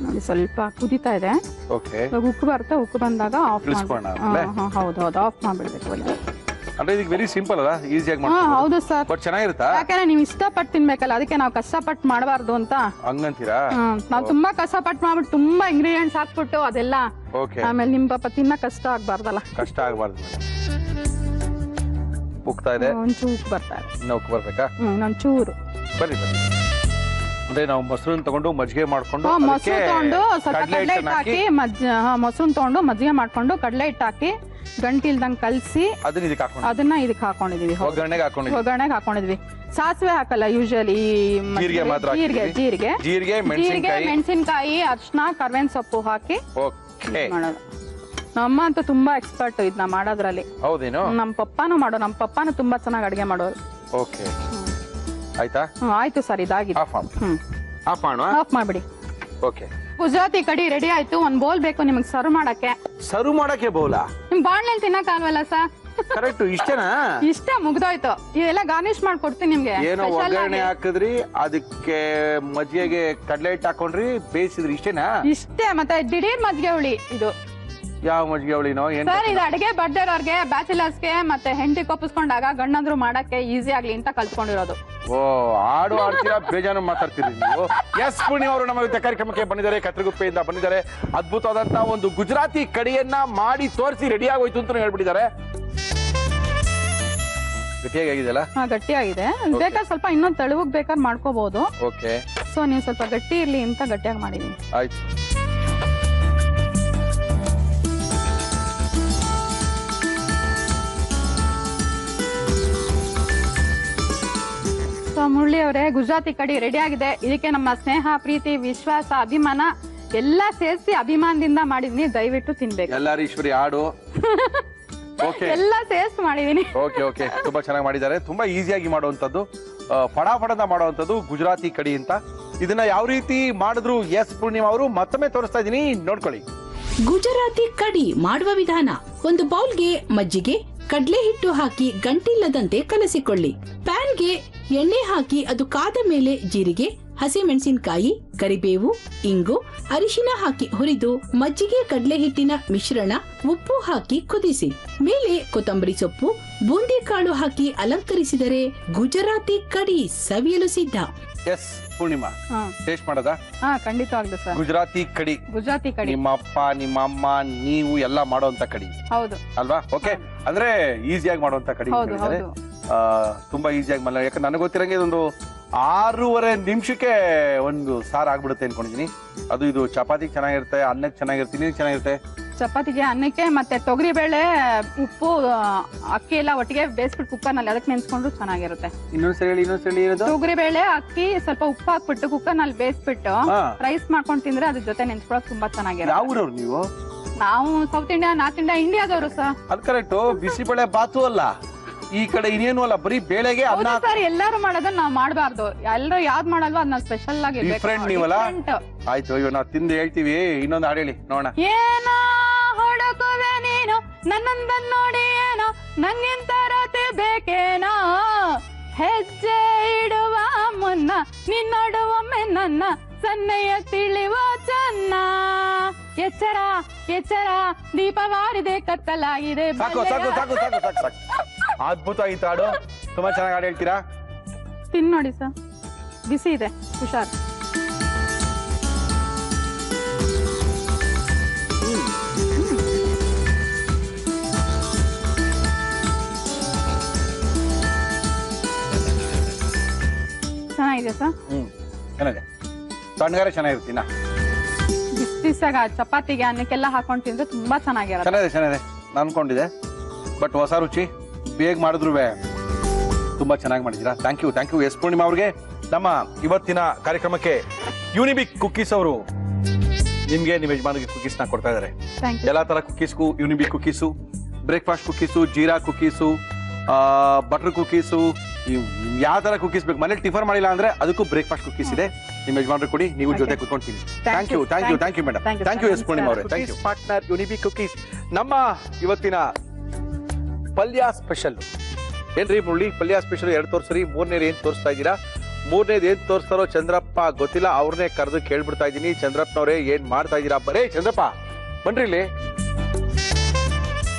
ನೋಡಿ ಸ್ವಲ್ಪ ಕುದೀತಾ ಇದೆ. ಉಪ್ಪು ಬರುತ್ತೆ. ಉಪ್ಪು ಬಂದಾಗ ಆಫ್ ಮಾಡ್ಬೇಕು. ಹೌದು ಆಫ್ ಮಾಡ್ಬಿಡ್ಬೇಕು. ಅಂದ್ರೆ ಇದಕ್ಕೆ ವೆರಿ ಸಿಂಪಲ್ ಅಲ್ಲ, ಈಸಿಯಾಗಿ ಮಾಡ್ಬೋದು. ಹೌದು ಸರ್. ಬಟ್ ಚೆನ್ನಾಗಿರುತ್ತಾ? ಯಾಕಂದ್ರೆ ನೀವು ಇಷ್ಟಪಟ್ಟು ತಿನ್ಬೇಕಲ್ಲ, ಅದಕ್ಕೆ ನಾವು ಕಷ್ಟಪಟ್ಟು ಮಾಡಬಾರ್ದು ಅಂತ ಹಂಗಂತೀರಾ? ನಾವು ತುಂಬಾ ಕಷ್ಟಪಟ್ಟು ಮಾಡ್ಬಿಟ್ಟು ತುಂಬಾ ಇಂಗ್ರೀಡಿಯೆಂಟ್ಸ್ ಹಾಕ್ಬಿಟ್ಟು ಅದೆಲ್ಲ ಆಮೇಲೆ ನಿಮ್ ಪಾಪ ತಿನ್ನ ಕಷ್ಟ ಆಗ್ಬಾರ್ದಲ್ಲ. ಕಷ್ಟ ಆಗ್ಬಾರ್ದು. ಉಕ್ತಾ ಇದೆ. ಒಂಚೂರು ಉಪ್ಪು ಬರ್ತಾ ಇದೆ. ಇನ್ನ ಉಪ್ಪು ಬರ್ಬೇಕಾ? ಒಂಚೂರು ಬನ್ನಿ. ಅಂದ್ರೆ ನಾವು ಮೊಸರನ್ನ ತಗೊಂಡು ಮಜ್ಜಿಗೆ ಮಾಡ್ಕೊಂಡು ಮೊಸರು ತಗೊಂಡು ಸ್ವಲ್ಪ ಕಡಲೆ ಹಿಟ್ಟು ಹಾಕಿ ಮೊಸರನ್ನ ತಗೊಂಡು ಮಜ್ಜಿಗೆ ಮಾಡ್ಕೊಂಡು ಕಡಲೆ ಹಿಟ್ಟು ಹಾಕಿ ಗಂಟಿಲ್ದಂಗ್ ಕಲ್ಸಿ ಅದನ್ನ ಇದಕ್ಕೆ ಹಾಕೊಂಡಿದೀವಿ. ಒಗ್ಗರಣೆಗೆ ಹಾಕೊಂಡಿದ್ವಿ. ಸಾಸಿವೆ ಹಾಕಲ್ಲ ಯೂಶಲಿ. ಜೀರಿಗೆ ಮೆಣಸಿನಕಾಯಿ ಅರ್ಶಿನ ಕರ್ಬೇವಿನ ಸೊಪ್ಪು ಹಾಕಿ ಮಾಡೋದು. ನಮ್ಮ ಅಂತೂ ತುಂಬಾ ಎಕ್ಸ್ಪರ್ಟ್ ಇದನ್ನ ಮಾಡೋದ್ರಲ್ಲಿ. ನಮ್ ಪಪ್ಪಾನು ತುಂಬಾ ಚೆನ್ನಾಗಿ ಅಡಿಗೆ ಮಾಡೋರು. ಆಯ್ತಾ? ಆಯ್ತು ಸರ್. ಇದಾಗಿದೆ. ಆಫ್ ಮಾಡ್ಬಿಡಿ. ಗುಜರಾತಿ ಕಡಿ ರೆಡಿ ಆಯ್ತು. ಒಂದ್ ಬೌಲ್ ಬೇಕು ನಿಮ್ಗೆ ಸರ್ವ್ ಮಾಡಕ್ಕೆ. ಬೌಲಾ? ನಿಮ್ ಬಾಣ್ಲೆಲ್ ತಿನ್ನಕ್ ಆಗಲ್ವಲ್ಲ ಸರ್? ಕರೆಕ್ಟ್. ಇಷ್ಟ ಮುಗ್ದೋಯ್ತು. ಇದೆಲ್ಲ ಗಾರ್ನಿಶ್ ಮಾಡ್ಕೊಡ್ತೀನಿ ನಿಮ್ಗೆ. ಏನೋ ಒಗ್ಗರಣೆ ಹಾಕಿದ್ರಿ, ಅದಕ್ಕೆ ಮಜ್ಜಿಗೆಗೆ ಕಡಲೆ ಹಿಟ್ಟು ಹಾಕೊಂಡ್ರಿ, ಬೇಯಿಸಿದ್ರಿ. ಇಷ್ಟೇ. ಮತ್ತೆ ದಿಢೀರ್ ಮಜ್ಜಿಗೆ ಹುಳಿ ಇದು. ಯಾವ ಮಜ್ಜಿಗೆ ಹುಳಿನೋ ಸರ್? ಇದು ಅಡಿಗೆ ಬರ್ಡೇರವ್ರಿಗೆ, ಬ್ಯಾಚುಲರ್ಸ್ಗೆ, ಮತ್ತೆ ಹೆಂಡತಿ ಕೊಪ್ಪಿಸ್ಕೊಂಡಾಗ ಗಂಡಂದ್ರು ಮಾಡಕ್ಕೆ ಈಸಿ ಆಗ್ಲಿ ಅಂತ ಕಲ್ತ್ಕೊಂಡಿರೋದು. ಹಾಡು ಆಡ್ತೀರಾ, ಬೇಜಾನು ಮಾತಾಡ್ತೀರಿ ನೀವು. ಎಸ್ ಪೂರ್ಣಿಮಾ ಅವರು ನಮ್ಮ ಕಾರ್ಯಕ್ರಮಕ್ಕೆ ಬಂದಿದ್ದಾರೆ. ಕತ್ರಗುಪ್ಪೆಯಿಂದ ಬಂದಿದ್ದಾರೆ. ಅದ್ಭುತವಾದಂತಹ ಒಂದು ಗುಜರಾತಿ ಕಡಿಯನ್ನ ಮಾಡಿ ತೋರಿಸಿ ರೆಡಿ ಆಗೋಯ್ತು ಅಂತ ಹೇಳ್ಬಿಟ್ಟಿದ್ದಾರೆ. ಗಟ್ಟಿಯಾಗಿದೆಯಲ್ಲ? ಗಟ್ಟಿಯಾಗಿದೆ. ಬೇಕಾದ್ರೆ ಸ್ವಲ್ಪ ಇನ್ನೊಂದು ತೆಳುವಗ್ ಬೇಕಾದ್ರೆ ಮಾಡ್ಕೋಬಹುದು. ಸೊ ನೀವು ಸ್ವಲ್ಪ ಗಟ್ಟಿ ಇರ್ಲಿ ಅಂತ ಗಟ್ಟಿಯಾಗಿ ಮಾಡಿದೀನಿ. ಆಯ್ತು. ಮುರಳಿ ಅವರೇ, ಗುಜರಾತಿ ಕಡಿ ರೆಡಿ ಆಗಿದೆ. ಇದಕ್ಕೆ ನಮ್ಮ ಸ್ನೇಹ, ಪ್ರೀತಿ, ವಿಶ್ವಾಸ, ಅಭಿಮಾನ ಎಲ್ಲ ಸೇರಿಸಿ ಅಭಿಮಾನದಿಂದ ಮಾಡಿದೀನಿ. ದಯವಿಟ್ಟು ತಿನ್ಬೇಕು. ಎಲ್ಲಾರೀಶ್ವರಿ ಹಾಡು ಎಲ್ಲ ಸೇರಿಸಿ ಮಾಡಿದೀನಿ. ತುಂಬಾ ಚೆನ್ನಾಗಿ ಮಾಡಿದ್ದಾರೆ. ತುಂಬಾ ಈಸಿಯಾಗಿ ಮಾಡುವಂತದ್ದು, ಫಟಾಫಟದ ಮಾಡುವಂತದ್ದು ಗುಜರಾತಿ ಕಡಿ ಅಂತ. ಇದನ್ನ ಯಾವ ರೀತಿ ಮಾಡಿದ್ರು ಎಸ್ ಪೂರ್ಣಿಮಾ ಅವರು ಮತ್ತೊಮ್ಮೆ ತೋರಿಸ್ತಾ ಇದೀನಿ, ನೋಡ್ಕೊಳ್ಳಿ. ಗುಜರಾತಿ ಕಡಿ ಮಾಡುವ ವಿಧಾನ: ಒಂದು ಬೌಲ್ಗೆ ಮಜ್ಜಿಗೆ, ಕಡಲೆ ಹಿಟ್ಟು ಹಾಕಿ ಗಂಟಿಲ್ಲದಂತೆ ಕಲಸಿಕೊಳ್ಳಿ. ಪ್ಯಾನ್ಗೆ ಎಣ್ಣೆ ಹಾಕಿ ಅದು ಕಾದ ಮೇಲೆ ಜೀರಿಗೆ, ಹಸಿಮೆಣಸಿನಕಾಯಿ, ಕರಿಬೇವು, ಇಂಗು, ಅರಿಶಿನ ಹಾಕಿ ಹುರಿದು ಮಜ್ಜಿಗೆ ಕಡಲೆ ಹಿಟ್ಟಿನ ಮಿಶ್ರಣ, ಉಪ್ಪು ಹಾಕಿ ಕುದಿಸಿ. ಮೇಲೆ ಕೊತ್ತಂಬರಿ ಸೊಪ್ಪು, ಬೂಂದಿ ಕಾಳು ಹಾಕಿ ಅಲಂಕರಿಸಿದರೆ ಗುಜರಾತಿ ಕಡಿ ಸವಿಯಲು ಸಿದ್ಧ. ಎಸ್ ಪೂರ್ಣಿಮಾ, ಟೇಸ್ಟ್ ಮಾಡೋದಾ? ಖಂಡಿತವಾಗ್ಲೂ ಸರ್. ಗುಜರಾತಿ ಕಡಿ ನಿಮ್ಮ ಅಪ್ಪ, ನಿಮ್ಮ ಅಮ್ಮ, ನೀವು ಎಲ್ಲ ಮಾಡುವಂತ ಕಡಿ. ಹೌದು ಅಲ್ವಾ? ಅಂದ್ರೆ ಈಸಿಯಾಗಿ ಮಾಡುವಂತ ಕಡಿ. ತುಂಬಾ ಈಸಿಯಾಗಿ ಮಲ್ಲ. ಯಾಕಂದ್ರೆ ನನಗೆ ಗೊತ್ತಿರಂಗೆ ಇದೊಂದು 6.5 ನಿಮಿಷಕ್ಕೆ ಒಂದು ಸಾರು ಆಗ್ಬಿಡುತ್ತೆ ಅನ್ಕೊಂಡಿದೀನಿ. ಅದು ಇದು ಚಪಾತಿಗೆ ಚೆನ್ನಾಗಿರುತ್ತೆ, ಅನ್ನಕ್ಕೆ ಚೆನ್ನಾಗಿರುತ್ತೆ, ಇನ್ನೇನು ಚೆನ್ನಾಗಿರುತ್ತೆ? ಚಪಾತಿಗೆ, ಅನ್ನಕ್ಕೆ, ಮತ್ತೆ ತೊಗರಿ ಬೇಳೆ, ಉಪ್ಪು, ಅಕ್ಕಿ ಎಲ್ಲ ಒಟ್ಟಿಗೆ ಬೇಯಿಸ್ಬಿಟ್ಟು ಕುಕ್ಕರ್ನಲ್ಲಿ ಅದಕ್ಕೆ ನೆನ್ಸ್ಕೊಂಡ್ರು ಚೆನ್ನಾಗಿರುತ್ತೆ. ಇನ್ನೊಂದ್ಸರಿ ಹೇಳಿ ಇರೋದು. ತೊಗರಿ ಬೇಳೆ, ಅಕ್ಕಿ, ಸ್ವಲ್ಪ ಉಪ್ಪು ಹಾಕ್ಬಿಟ್ಟು ಕುಕ್ಕರ್ನಲ್ಲಿ ಬೇಯಿಸ್ಬಿಟ್ಟು ರೈಸ್ ಮಾಡ್ಕೊಂಡು ತಿಂದ್ರೆ ಅದ್ರ ಜೊತೆ ನೆನ್ಸ್ಕೊಳಕ್ ತುಂಬಾ ಚೆನ್ನಾಗಿರುತ್ತೆ. ಯಾವ ಊರವ್ರು ನೀವು? ನಾವು ಸೌತ್ ಇಂಡಿಯಾ, ನಾರ್ತ್ ಇಂಡಿಯಾ, ಇಂಡಿಯಾದವರು ಸರ್. ಅದು ಕರೆಕ್ಟು. ಬಿಸಿಬೇಳೆ ಬಾತು ಅಲ್ಲ, ಈ ಕಡೆ ಇನ್ನೇನು ಅಲ್ಲ, ಬರೀ ಬೇಳೆಗೆ ಅನ್ನ. ಸರ್ ಎಲ್ಲಾರು ಮಾಡೋದನ್ನ ನಾವ್ ಮಾಡಬಾರ್ದು, ಎಲ್ಲರೂ ಯಾವ್ದು ಮಾಡಲ್ವೋ ಅದನ್ನ ಸ್ಪೆಷಲ್ ಆಗಿ ಡಿಫ್ರೆಂಟ್ ನೀವಲ್ಲ. ಆಯ್ತು, ಇವಾಗ ನಾವು ತಿಂದು ಹೇಳ್ತೀವಿ. ಇನ್ನೊಂದು ಹಾಡು ಹೇಳಿ ನೋಡೋಣ. ಏನೋ ಹೊಡಕುವೆ ನೀನು ನನ್ನಂದ ನೋಡಿ, ಏನೋ ನಂಗಿಂತ ರಾತೆ ಬೇಕೇನೋ, ಹೆಜ್ಜೆ ಇಡುವ ಮುನ್ನ ನಿನ್ನೊಡವೊಮ್ಮೆ ನನ್ನ ಸನ್ನೆಯ ತಿಳಿವ ಚೆನ್ನ, ಎಚ್ಚರ ಎಚ್ಚರ ದೀಪವಾರಿದೆ ಕತ್ತಲಾಗಿದೆ. ಸಾಕು ಸಾಕು ಸಾಕು ಸಾಕು ಸಾಕು ಸಾಕು. ಅದ್ಭುತ ಆಗಿತ್ತು ಹಾಡು, ತುಂಬಾ ಚೆನ್ನಾಗಿ ಹಾಡು ಹೇಳ್ತೀರಾ. ತಿನ್ ನೋಡಿ ಸರ್, ಬಿಸಿ ಇದೆ, ಹುಷಾರ್. ಚೆನ್ನಾಗಿದೆ ಸರ್. ಚೆನ್ನಾಗಿದೆ, ತಣ್ಣಗಾರೆ ಚೆನ್ನಾಗಿರ್ತೀನ. ಬಿಸಿಸಾಗ ಚಪಾತಿಗೆ, ಅನ್ನಕ್ಕೆಲ್ಲ ಹಾಕೊಂಡು ತಿಂದ್ರೆ ತುಂಬಾ ಚೆನ್ನಾಗಿರುತ್ತೆ. ಚೆನ್ನಾಗಿದೆ ನಾನು ಅನ್ಕೊಂಡಿದ್ದೆ, ಬಟ್ ಹೊಸ ರುಚಿ. ಬೇಗ ಮಾಡಿದ್ರು ತುಂಬಾ ಚೆನ್ನಾಗಿ ಮಾಡಿದ್ದೀರಾ. ಥ್ಯಾಂಕ್ ಯು ಎಸ್ ಪೂರ್ಣಿಮಾ ಅವ್ರಿಗೆ. ನಮ್ಮ ಇವತ್ತಿನ ಕಾರ್ಯಕ್ರಮಕ್ಕೆ ಯೂನಿಬಿಕ್ ಕುಕ್ಕೀಸ್ ಅವರು ನಿಮ್ಗೆ ನಿಮ್ಮ ಯಜಮಾನಿಗೆ ಕುಕ್ಕೀಸ್ನ ಕೊಡ್ತಾ ಇದ್ದಾರೆ. ಎಲ್ಲಾ ತರ ಕುಕ್ಕೀಸ್ಗೂ ಯೂನಿಬಿಕ್ ಕುಕ್ಕೀಸು, ಬ್ರೇಕ್ಫಾಸ್ಟ್ ಕುಕ್ಕೀಸು, ಜೀರಾ ಕುಕ್ಕೀಸು, ಬಟರ್ ಕುಕ್ಕೀಸು, ಯಾವ ತರ ಕುಕ್ಕೀಸ್ ಬೇಕು. ಮನೇಲಿ ಟಿಫನ್ ಮಾಡಿಲ್ಲ ಅಂದ್ರೆ ಅದಕ್ಕೂ ಬ್ರೇಕ್ಫಾಸ್ಟ್ ಕುಕ್ಕೀಸ್ ಇದೆ. ನಿಮ್ಮ ಯಜಮಾನ್ರು ಕೊಡಿ, ನೀವು ಜೊತೆ ಕುತ್ಕೊಂತೀನಿ. Thank you madam. Thank you S Poornima ಅವರೇ. Thank you partner Unibic cookies. ನಮ್ಮ ಇವತ್ತಿನ ಪಲ್ಯ ಸ್ಪೆಷಲ್ ಏನ್ರಿ ಮುರಳಿ? ಪಲ್ಯ ಸ್ಪೆಷಲ್ 2 ತೋರ್ಸ್ರಿ, 3ನೇದು ಏನ್ ತೋರಿಸ್ತಾ ಇದ್ದೀರಾ? 3ನೇದು ಏನ್ ತೋರಿಸ್ತಾರೋ ಚಂದ್ರಪ್ಪ ಗೊತ್ತಿಲ್ಲ, ಅವ್ರನ್ನೇ ಕರೆದು ಕೇಳ್ಬಿಡ್ತಾ ಇದ್ದೀನಿ. ಚಂದ್ರಪ್ಪನವ್ರೆ ಏನ್ ಮಾಡ್ತಾ ಇದ್ದೀರಾ? ಬರೇ ಚಂದ್ರಪ್ಪ ಬನ್ರಿ ಇಲ್ಲಿ.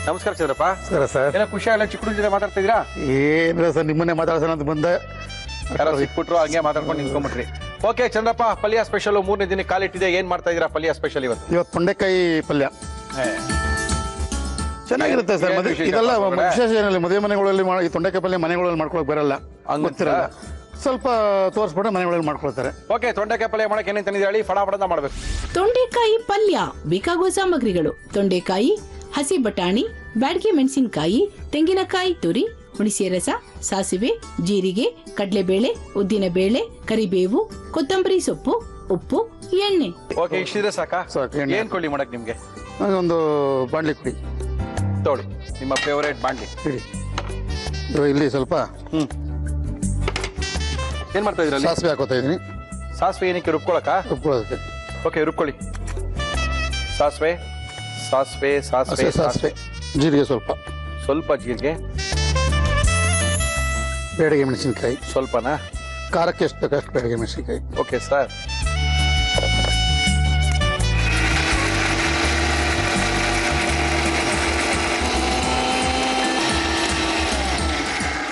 ನಮಸ್ಕಾರ ಚಂದ್ರಪ್ಪ. ಸರ್ ಏನೋ ಖುಷಿ ಆಗಲ್ಲ, ಚಿಕ್ಕ ಜೊತೆ ಮಾತಾಡ್ತಾ ಇದ್ದೀರಾ? ಏನಿಲ್ಲ ಸರ್, ನಿಮ್ಮನ್ನೇ ಮಾತಾಡ್ಸೋಣ ಅಂತ ಬಂದೆ. ಯಾರೋ ಸಿಕ್ಬಿಟ್ರು, ಹಂಗೆ ಮಾತಾಡ್ಕೊಂಡು ನಿಂತ್ಕೊಂಡ್ಬಿಟ್ರಿ. ಓಕೆ ಚಂದ್ರಪ್ಪ, ಪಲ್ಯ ಸ್ಪೆಷಲ್ 3ನೇ ದಿನ ಕಾಲಿಟ್ಟಿದೆ. ಏನ್ ಮಾಡ್ತಾ ಇದ್ದೀರಾ ಪಲ್ಯ ಸ್ಪೆಷಲ್ ಇವತ್ತು? ತೊಂಡೆಕಾಯಿ ಪಲ್ಯ ಚೆನ್ನಾಗಿರುತ್ತೆ ಸರ್. ಇದೆಲ್ಲ ವಿಶೇಷ ಏನಿಲ್ಲ, ಮದುವೆ ಮನೆಗಳಲ್ಲಿ ಈ ತೊಂಡೆಕಾಯಿ ಪಲ್ಯ ಮನೆಗಳಲ್ಲಿ ಮಾಡ್ಕೊಳಕ್ ಬರಲ್ಲ, ಗೊತ್ತಿರಲ್ಲ. ಸ್ವಲ್ಪ ತೋರಿಸ್ಬಿಟ್ಟು ಮನೆಗಳಲ್ಲಿ ಮಾಡ್ಕೊಳ್ತಾರೆ. ಓಕೆ, ತೊಂಡೆಕಾಯಿ ಪಲ್ಯ ಮಾಡಕ್ಕೆ ಏನೇನು ತಂದಿದ್ದೀರಾ ಹೇಳಿ, ಫಟಾಫಟ ಮಾಡಬೇಕು. ತೊಂಡೆಕಾಯಿ ಪಲ್ಯ ಬೇಕಾಗುವ ಸಾಮಗ್ರಿಗಳು: ತೊಂಡೆಕಾಯಿ, ಹಸಿ ಬಟಾಣಿ, ಬ್ಯಾಡಗಿ ಮೆಣಸಿನಕಾಯಿ, ತೆಂಗಿನಕಾಯಿ ತುರಿ, ಹುಣಸೆ ರಸ, ಸಾಸಿವೆ, ಜೀರಿಗೆ, ಕಡಲೆಬೇಳೆ, ಉದ್ದಿನಬೇಳೆ, ಕರಿಬೇವು, ಕೊತ್ತಂಬರಿ ಸೊಪ್ಪು, ಉಪ್ಪು, ಎಣ್ಣೆ. ಓಕೆ, ಇಷ್ಟಿದ್ರೆ ಸಾಕಾ? ಏನ್ ಕೊಳ್ಳಿ ಮಾಡಕ್ ನಿಮ್ಗೆ? ಒಂದು ಬಾಂಡ್ಲಿ ಕುಡಿ ತೋಳಿ, ನಿಮ್ಮ ಫೇವರೇಟ್ ಬಾಂಡ್ಲಿ ಇಡಿ. ಇಲ್ಲಿ ಸ್ವಲ್ಪ ಏನ್ ಮಾಡ್ತಾ ಇದ್ರಲ್ಲಿ? ಸಾಸಿವೆ ಹಾಕೋತಾ ಇದೀನಿ. ಸಾಸಿವೆ ಏನಕ್ಕೆ? ರುಬ್ಕೊಳಕ? ರುಬ್ಕೊಳ್ಳೋದಕ್ಕೆ. ಓಕೆ, ರುಬ್ಕೊಳ್ಳಿ. ಸಾಸಿವೆ ಸಾಸಿವೆ ಸಾಸಿವೆ ಸಾಸಿವೆ, ಜೀರಿಗೆ ಸ್ವಲ್ಪ ಜೀರಿಗೆ, ಬೇಡಗೆ ಮೆಣಸಿನಕಾಯಿ ಸ್ವಲ್ಪನಾ? ಖಾರಕ್ಕೆ ಎಷ್ಟು ಬೇಕಷ್ಟು ಬೇಡಗೆ ಮೆಣಸಿನಕಾಯಿ. Okay sir.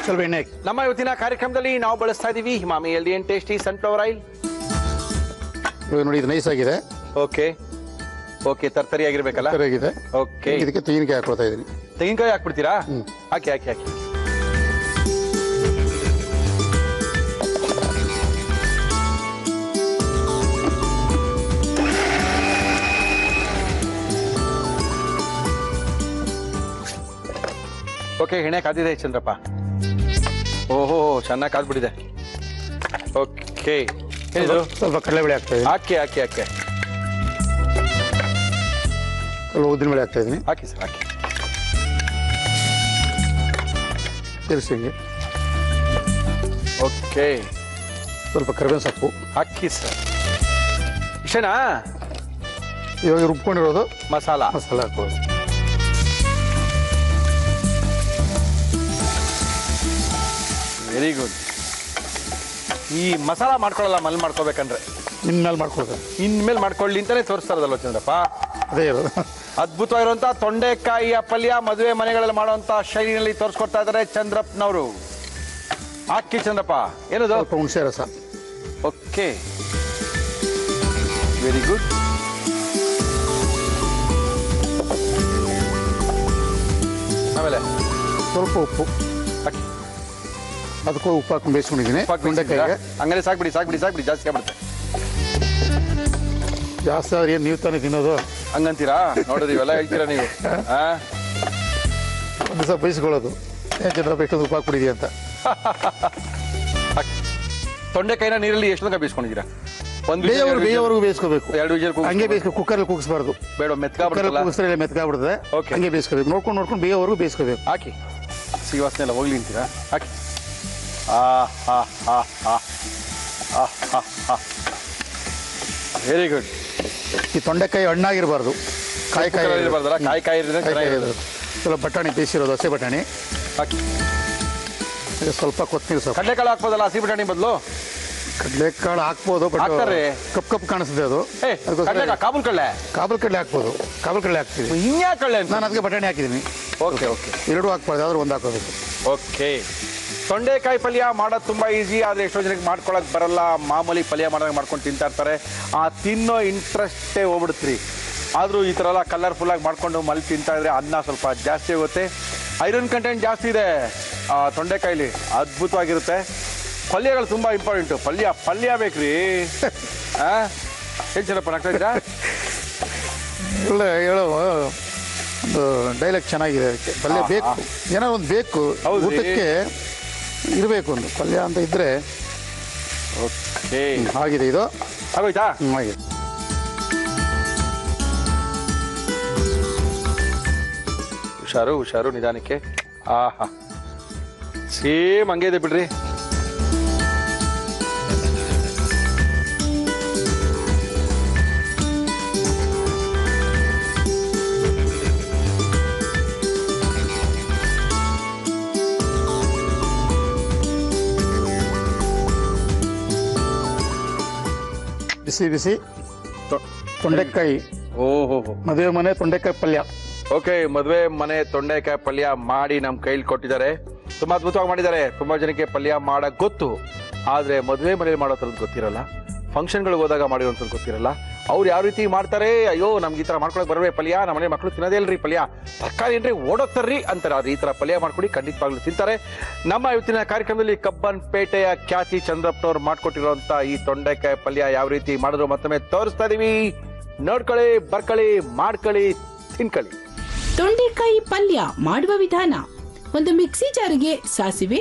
ಸ್ವಲ್ಪ ಎಣ್ಣೆ ಹಾಕಿ. ನಮ್ಮ ಇವತ್ತಿನ ಕಾರ್ಯಕ್ರಮದಲ್ಲಿ ನಾವು ಬಳಸ್ತಾ ಇದೀವಿ Himami healthy and tasty sunflower oil. ನೋಡಿ, ಇದು ನೈಸ್ ಆಗಿದೆ. ಓಕೆ ಓಕೆ, ತರ್ತರಿ ಆಗಿರ್ಬೇಕಲ್ಲ? ಆಗಿದೆ. ಓಕೆ, ಇದಕ್ಕೆ ತೆಂಗಿನಕಾಯಿ ಹಾಕೊಳ್ತಾ ಇದೀನಿ. ತೆಂಗಿನಕಾಯಿ ಹಾಕ್ಬಿಡ್ತೀರಾ? ಹಾಕಿ ಹಾಕಿ ಹಾಕಿ. ಓಕೆ, ಎಣ್ಣೆ ಕಾದಿದೆ ಚಂದ್ರಪ್ಪ. ಓಹೋ, ಚೆನ್ನಾಗಿ ಕಾದ್ಬಿಟ್ಟಿದೆ. ಓಕೆ, ಸ್ವಲ್ಪ ಕಡಲೆಬೇಳೆ ಹಾಕ್ತಾ ಇದೀನಿ. ಹಾಕಿ ಹಾಕಿ ಹಾಕಿ. ಸ್ವಲ್ಪ ಉದ್ದಿನಬೇಳೆ ಹಾಕ್ತಾ ಇದೀನಿ. ಹಾಕಿ ಸರ್, ಹಾಕಿ. ತಿರ್ಸಿ ಹಿಂಗೆ. ಓಕೆ, ಸ್ವಲ್ಪ ಕರಿಬೇವಿನ ಸೊಪ್ಪು ಹಾಕಿ ಸರ್. ಇಷ್ಟೇನಾ? ಇವಾಗ ರುಬ್ಕೊಂಡಿರೋದು ಮಸಾಲ ಹಾಕೋದು. Very good. ಈ ಮಸಾಲ ಮಾಡ್ಕೊಳ್ಳಲ್ಲ, ಮಲ್ ಮಾಡ್ಕೋಬೇಕಂದ್ರೆ ಇನ್ಮೇಲೆ ಮಾಡ್ಕೊಳ್ತಾರೆ. ಇನ್ಮೇಲೆ ಮಾಡ್ಕೊಳ್ಳಿ ಅಂತಾನೆ ತೋರಿಸ್ತಾರದಲ್ವ ಚಂದ್ರಪ್ಪ? ಅದೇ ಇರೋದು. ಅದ್ಭುತವಾಗಿರುವಂತ ತೊಂಡೆಕಾಯಿಯ ಪಲ್ಯ ಮದುವೆ ಮನೆಗಳಲ್ಲಿ ಮಾಡುವಂತ ಶೈಲಿನಲ್ಲಿ ತೋರಿಸ್ಕೊಡ್ತಾ ಇದ್ದಾರೆ ಚಂದ್ರಪ್ಪನವರು. ಹಾಕಿ ಚಂದ್ರಪ್ಪ. ಏನದು? ಸ್ವಲ್ಪ ಹುಣಸೆ ರಸ. Okay, very good. ಆಮೇಲೆ ಸ್ವಲ್ಪ ಉಪ್ಪು ಹಾಕಿ. ಅದಕ್ಕೂ ಉಪ್ಪು ಹಾಕೊಂಡು ಬೇಯಿಸ್ಕೊಂಡಿದ್ದೀನಿ ತೊಂಡೆಕಾಯಿಗೆ. ಹಂಗಾರೆ ಸಾಕ್ಬಿಡಿ ಜಾಸ್ತಿ ಆಗ್ಬಿಡುತ್ತೆ. ಜಾಸ್ತಿ ಆದ್ರೆ ಏನು ನೀವು ತಾನೇ ತಿನ್ನೋದು ಹಂಗಂತೀರಾ? ನೋಡಿದ್ರಿ ಇವೆಲ್ಲ ಹೇಳ್ತೀರಾ ನೀವು. ಒಂದು ದಿವಸ ಬೇಯಿಸ್ಕೊಳ್ಳೋದು ಏನು ಚಂದ್ರಪ್ಪ ಎಷ್ಟೊಂದು ಉಪ್ಪು ಹಾಕ್ಬಿಟ್ಟಿದೀಯ ಅಂತ. ತೊಂಡೆಕಾಯಿನ ನೀರಲ್ಲಿ ಎಷ್ಟು ತನಕ ಬೇಯಿಸ್ಕೊಂಡಿದ್ದೀರಾ? ಬೇಯೋವರೆಗೂ ಬೇಯಿಸ್ಕೋಬೇಕು. 2 ವಿಜಿಲ್ ಹಂಗೆ ಬೇಯಿಸ್ಕೊ, ಕುಕ್ಕರಲ್ಲಿ ಕೂಗಿಸ್ಬಾರ್ದು. ಬೇಡ, ಮೆತ್ಕಾಗ್ಬಿಡುತ್ತಲ್ಲ. ಕೂಗಿಸ್ತಾರೆ ಮೆತ್ಕಾಗ್ಬಿಡುತ್ತೆ. ಹಂಗೆ ಬೇಯಿಸ್ಕೋಬೇಕು, ನೋಡ್ಕೊಂಡು ಬೇಯೋವರೆಗೂ ಬೇಯಿಸ್ಕೋಬೇಕು. ಹಾಕಿ ಸಿಹಿ ವಾಸನೆ ಎಲ್ಲ ಹೋಗ್ಲಿ ಅಂತೀರಾ? ಹಾಕಿ. Very good. ಈ ತೊಂಡೆಕಾಯಿ ಹಣ್ಣಾಗಿರಬಾರ್ದು, ಕಾಯಿ ಇರಬಾರ್ದಲ್ಲ, ಕಾಯಿ ಚೆನ್ನಾಗಿರೋದು. ಸ್ವಲ್ಪ ಬಟಾಣಿ ಬೇಯಿಸಿರೋದು, ಹಸಿ ಬಟಾಣಿ ಹಾಕಿ. ಸ್ವಲ್ಪ ಕೊತ್ತಂಬರಿ ಸೊಪ್ಪು. ಕಡಲೆಕಾಳು ಹಾಕ್ಬೋದಲ್ಲ ಹಸಿ ಬಟಾಣಿ ಬದಲು? ಕಡಲೆಕಾಳು ಹಾಕ್ಬೋದು, ಬಟ್ ಕಪ್ಪು ಕಾಣಿಸ್ತದೆ ಅದು. ಕಾಬೂಲ್ ಕಡಲೆ ಹಾಕ್ಬೋದು, ಕಾಬೂಲ್ ಕಡಲೆ ಹಾಕ್ತೀವಿ. ಇನ್ಯಾಕೆ ಕಡಲೆ? ನಾನು ಅದಕ್ಕೆ ಬಟಾಣಿ ಹಾಕಿದ್ದೀನಿ. ಓಕೆ. ಎರಡೂ ಹಾಕ್ಬಾರ್ದು, ಯಾವ್ದಾದ್ರು ಒಂದು ಹಾಕೋಬೇಕು. ಓಕೆ. ತೊಂಡೆಕಾಯಿ ಪಲ್ಯ ಮಾಡೋದು ತುಂಬ ಈಸಿ, ಆದರೆ ಎಷ್ಟೋ ಜನಕ್ಕೆ ಮಾಡ್ಕೊಳಕ್ಕೆ ಬರಲ್ಲ. ಮಾಮೂಲಿ ಪಲ್ಯ ಮಾಡೋದು ಮಾಡ್ಕೊಂಡು ತಿಂತಾ ಇರ್ತಾರೆ. ಆ ತಿನ್ನೋ ಇಂಟ್ರೆಸ್ಟೇ ಹೋಗ್ಬಿಡುತ್ರಿ. ಆದರೂ ಈ ಥರ ಎಲ್ಲ ಕಲರ್ಫುಲ್ಲಾಗಿ ಮಾಡ್ಕೊಂಡು ಮಲ್ಲಿ ತಿಂತಾ ಇದ್ರೆ ಅನ್ನ ಸ್ವಲ್ಪ ಜಾಸ್ತಿ ಹೋಗುತ್ತೆ. ಐರನ್ ಕಂಟೆಂಟ್ ಜಾಸ್ತಿ ಇದೆ ಆ ತೊಂಡೆಕಾಯಿಲಿ, ಅದ್ಭುತವಾಗಿರುತ್ತೆ. ಪಲ್ಯಗಳು ತುಂಬ ಇಂಪಾರ್ಟೆಂಟು. ಪಲ್ಯ ಬೇಕ್ರಿ. ಏನು ಚೆನ್ನಾಗಿ ಆಗ್ತಾ ಇದ್ದೀರಾ? ಹೇಳೋ ಒಂದು ಡೈಲಾಗ್ ಚೆನ್ನಾಗಿದೆ. ಅದಕ್ಕೆ ಪಲ್ಯ ಬೇಕು, ಏನೋ ಒಂದು ಬೇಕು ಊಟಕ್ಕೆ ಇರಬೇಕು. ಒಂದು ಪಲ್ಯ ಅಂತ ಇದ್ರೆ ಓಕೆ. ಆಗಿದೆ, ಇದು ಆಗೋಯ್ತಾ? ಆಗಿದೆ. ಹುಷಾರು ನಿಧಾನಕ್ಕೆ. ಆಹಾ, ಸೇಮ್ ಹಂಗೆ ಇದೆ ಬಿಡ್ರಿ. ಬಿಸಿ ತೊಂಡೆಕಾಯಿ. ಓಹೋ, ಮದುವೆ ಮನೆ ತೊಂಡೆಕಾಯಿ ಪಲ್ಯ. ಓಕೆ, ಮದುವೆ ಮನೆ ತೊಂಡೆಕಾಯಿ ಪಲ್ಯ ಮಾಡಿ ನಮ್ಮ ಕೈಲಿ ಕೊಟ್ಟಿದ್ದಾರೆ. ತುಂಬಾ ಅದ್ಭುತವಾಗಿ ಮಾಡಿದ್ದಾರೆ. ತುಂಬಾ ಜನಕ್ಕೆ ಪಲ್ಯ ಮಾಡಕ್ ಗೊತ್ತು, ಆದ್ರೆ ಮದುವೆ ಮನೇಲಿ ಮಾಡೋ ಥರದ್ದು ಗೊತ್ತಿರಲ್ಲ. ಫಂಕ್ಷನ್ಗಳಿಗೆ ಹೋದಾಗ ಮಾಡಿರೋಂಥದ್ದು ಗೊತ್ತಿರಲ್ಲ. ಅವ್ರು ಯಾವ ರೀತಿ ಮಾಡ್ತಾರೆ, ಅಯ್ಯೋ ನಮ್ಗೆ ಈ ಥರ ಮಾಡ್ಕೊಳಕ್ ಬರವೇ ಪಲ್ಯ, ನಮ್ಮ ಮನೆ ಮಕ್ಕಳು ತಿನ್ನೋದೇ ಇಲ್ರಿ ಪಲ್ಯ, ತರಕಾರಿ ಏನ್ರಿ ಓಡೋಗ್ತಾರ್ರಿ ಅಂತಾರೆ. ಆದ್ರೆ ಈ ಥರ ಪಲ್ಯ ಮಾಡ್ಕೊಡಿ, ಖಂಡಿತವಾಗ್ಲೂ ತಿಂತಾರೆ. ನಮ್ಮ ಇವತ್ತಿನ ಕಾರ್ಯಕ್ರಮದಲ್ಲಿ ಕಬ್ಬನ್ಪೇಟೆಯ ಖ್ಯಾತಿ ಚಂದ್ರಪ್ಪನವ್ರು ಮಾಡ್ಕೊಟ್ಟಿರುವಂತ ಈ ತೊಂಡೆಕಾಯಿ ಪಲ್ಯ ಯಾವ ರೀತಿ ಮಾಡಿದ್ರು ಮತ್ತೊಮ್ಮೆ ತೋರಿಸ್ತಾ ಇದೀವಿ. ನೋಡ್ಕೊಳ್ಳಿ, ಬರ್ಕೊಳ್ಳಿ, ಮಾಡ್ಕೊಳ್ಳಿ, ತಿನ್ಕೊಳ್ಳಿ. ತೊಂಡೆಕಾಯಿ ಪಲ್ಯ ಮಾಡುವ ವಿಧಾನ: ಒಂದು ಮಿಕ್ಸಿ ಜಾರಿಗೆ ಸಾಸಿವೆ,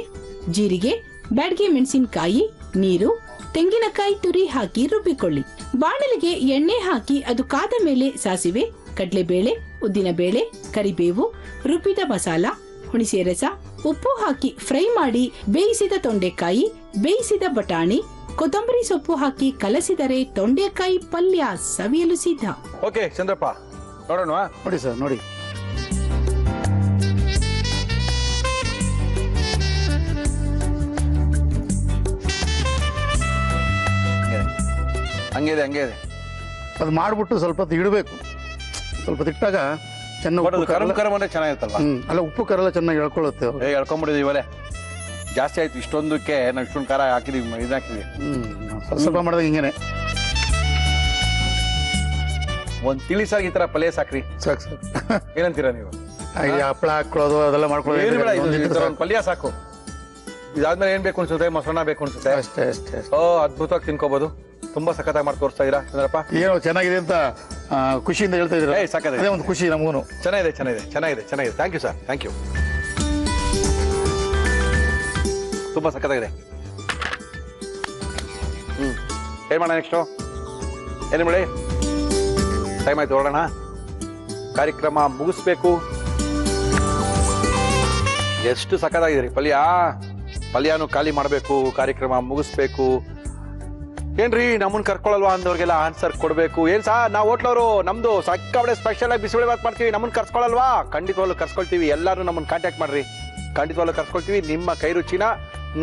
ಜೀರಿಗೆ, ಬ್ಯಾಡಗೆ ಮೆಣಸಿನಕಾಯಿ, ನೀರು, ತೆಂಗಿನಕಾಯಿ ತುರಿ ಹಾಕಿ ರುಬ್ಬಿಕೊಳ್ಳಿ. ಬಾಣಲಿಗೆ ಎಣ್ಣೆ ಹಾಕಿ ಅದು ಕಾದ ಮೇಲೆ ಸಾಸಿವೆ, ಕಡಲೆಬೇಳೆ, ಉದ್ದಿನಬೇಳೆ, ಕರಿಬೇವು, ರುಬ್ಬಿದ ಮಸಾಲ, ಹುಣಸೆ ರಸ, ಉಪ್ಪು ಹಾಕಿ ಫ್ರೈ ಮಾಡಿ ಬೇಯಿಸಿದ ತೊಂಡೆಕಾಯಿ, ಬೇಯಿಸಿದ ಬಟಾಣಿ, ಕೊತ್ತಂಬರಿ ಸೊಪ್ಪು ಹಾಕಿ ಕಲಸಿದರೆ ತೊಂಡೆಕಾಯಿ ಪಲ್ಯ ಸವಿಯಲು ಸಿದ್ಧ. ಓಕೆ ಚಂದ್ರಪ್ಪ, ನೋಡೋಣ. ನೋಡಿ ಸರ್, ನೋಡಿ. ಹಂಗೆ ಇದೆ. ಅದು ಮಾಡ್ಬಿಟ್ಟು ಸ್ವಲ್ಪ ಹೊತ್ತು ಇಡಬೇಕು. ಸ್ವಲ್ಪ ಇಟ್ಟಾಗ ಚೆನ್ನಾಗಿ ಕರಂ ಅಂದ್ರೆ ಚೆನ್ನಾಗಿರುತ್ತಲ್ವ? ಅಲ್ಲ, ಉಪ್ಪು ಖಾರ ಎಲ್ಲ ಚೆನ್ನಾಗಿ ಎಳ್ಕೊಳ್ಳುತ್ತೆ. ಎಳ್ಕೊಂಡ್ಬಿಟ್ಟಿದ್ವಿ ಇವಲೇ, ಜಾಸ್ತಿ ಆಯ್ತು. ಇಷ್ಟೊಂದಕ್ಕೆ ನಾವು ಇಷ್ಟೊಂದು ಖಾರ ಹಾಕಿದೀವಿ, ಇದಾಕಿದ್ವಿ. ಸ್ವಲ್ಪ ಮಾಡಿದಾಗ ಹಿಂಗೇನೆ ಒಂದ್ ತಿಳಿಸಾಗಿ ಈ ತರ ಪಲ್ಯ ಸಾಕ್ರಿ, ಸಾಕು. ಏನಂತೀರಾ ನೀವು? ಹಪ್ಪಳ ಹಾಕೊಳ್ಳೋದು ಅದೆಲ್ಲ ಮಾಡ್ಕೊಳ್ಳೋದು, ಪಲ್ಯ ಸಾಕು. ಇದಾದ್ಮೇಲೆ ಏನ್ ಬೇಕು ಅನ್ಸುತ್ತೆ? ಮೊಸರನ್ನ ಬೇಕು ಅನ್ಸುತ್ತೆ. ಅಷ್ಟೇ. ಅದ್ಭುತವಾಗಿ ತಿನ್ಕೋಬಹುದು. ತುಂಬಾ ಸಖತ್ತಾಗಿ ಮಾಡಿ ತೋರಿಸ್ತಾ ಇದೀರಾ ಚಂದ್ರಪ್ಪ. ಏನೋ ಚೆನ್ನಾಗಿದೆ ಅಂತ ಖುಷಿಯಿಂದ ಹೇಳ್ತಾ ಇದ್ದೀರಾ. ಸಾಕಾಗಿದೆ, ಒಂದು ಖುಷಿ ನಮಗೂ. ಚೆನ್ನಾಗಿದೆ. Thank you sir, thank you. ತುಂಬಾ ಸಖತ್ತಾಗಿದೆ. ಏನ್ ಮಾಡೋಣ ನೆಕ್ಸ್ಟು? ಏನು ಮಾಡಿ ಟೈಮ್ ಆಯ್ತು, ಹೊರಡೋಣ. ಕಾರ್ಯಕ್ರಮ ಮುಗಿಸ್ಬೇಕು. ಎಷ್ಟು ಸಖತ್ತಾಗಿದ್ರಿ. ಪಲ್ಯನೂ ಖಾಲಿ ಮಾಡಬೇಕು, ಕಾರ್ಯಕ್ರಮ ಮುಗಿಸ್ಬೇಕು. ಏನ್ರಿ ನಮ್ಮನ್ನ ಕರ್ಕೊಳಲ್ವಾ ಅಂದವ್ರಿಗೆಲ್ಲ ಆನ್ಸರ್ ಕೊಡ್ಬೇಕು. ಏನ್ ಸಾ ನಾವು ಹೋಟ್ಲವರು, ನಮ್ದು ಸಕ್ಕಬಡೆ ಸ್ಪೆಷಲ್ ಆಗಿ ಬಿಸಿಬೇಳೆ ಬಾತ್ ಮಾಡ್ತೀವಿ, ನಮ್ಮನ್ನ ಕರ್ಸ್ಕೊಳಲ್ವಾ? ಖಂಡಿತವಾಗ್ಲೂ ಕರ್ಸ್ಕೊಳ್ತೀವಿ. ಎಲ್ಲರೂ ನಮ್ಮನ್ನ ಕಾಂಟ್ಯಾಕ್ಟ್ ಮಾಡ್ರಿ, ಖಂಡಿತವಾಗ್ಲೂ ಕರ್ಸ್ಕೊಳ್ತೀವಿ. ನಿಮ್ಮ ಕೈ ರುಚಿನ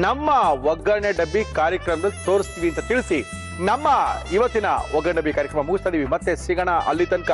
ನಮ್ಮ ಒಗ್ಗರಣೆ ಡಬ್ಬಿ ಕಾರ್ಯಕ್ರಮದಲ್ಲಿ ತೋರಿಸ್ತೀವಿ ಅಂತ ತಿಳಿಸಿ ನಮ್ಮ ಇವತ್ತಿನ ಒಗ್ಗರಣೆ ಡಬ್ಬಿ ಕಾರ್ಯಕ್ರಮ ಮುಗಿಸ್ತಾ ಇದೀವಿ. ಮತ್ತೆ ಸಿಗೋಣ. ಅಲ್ಲಿ ತನಕ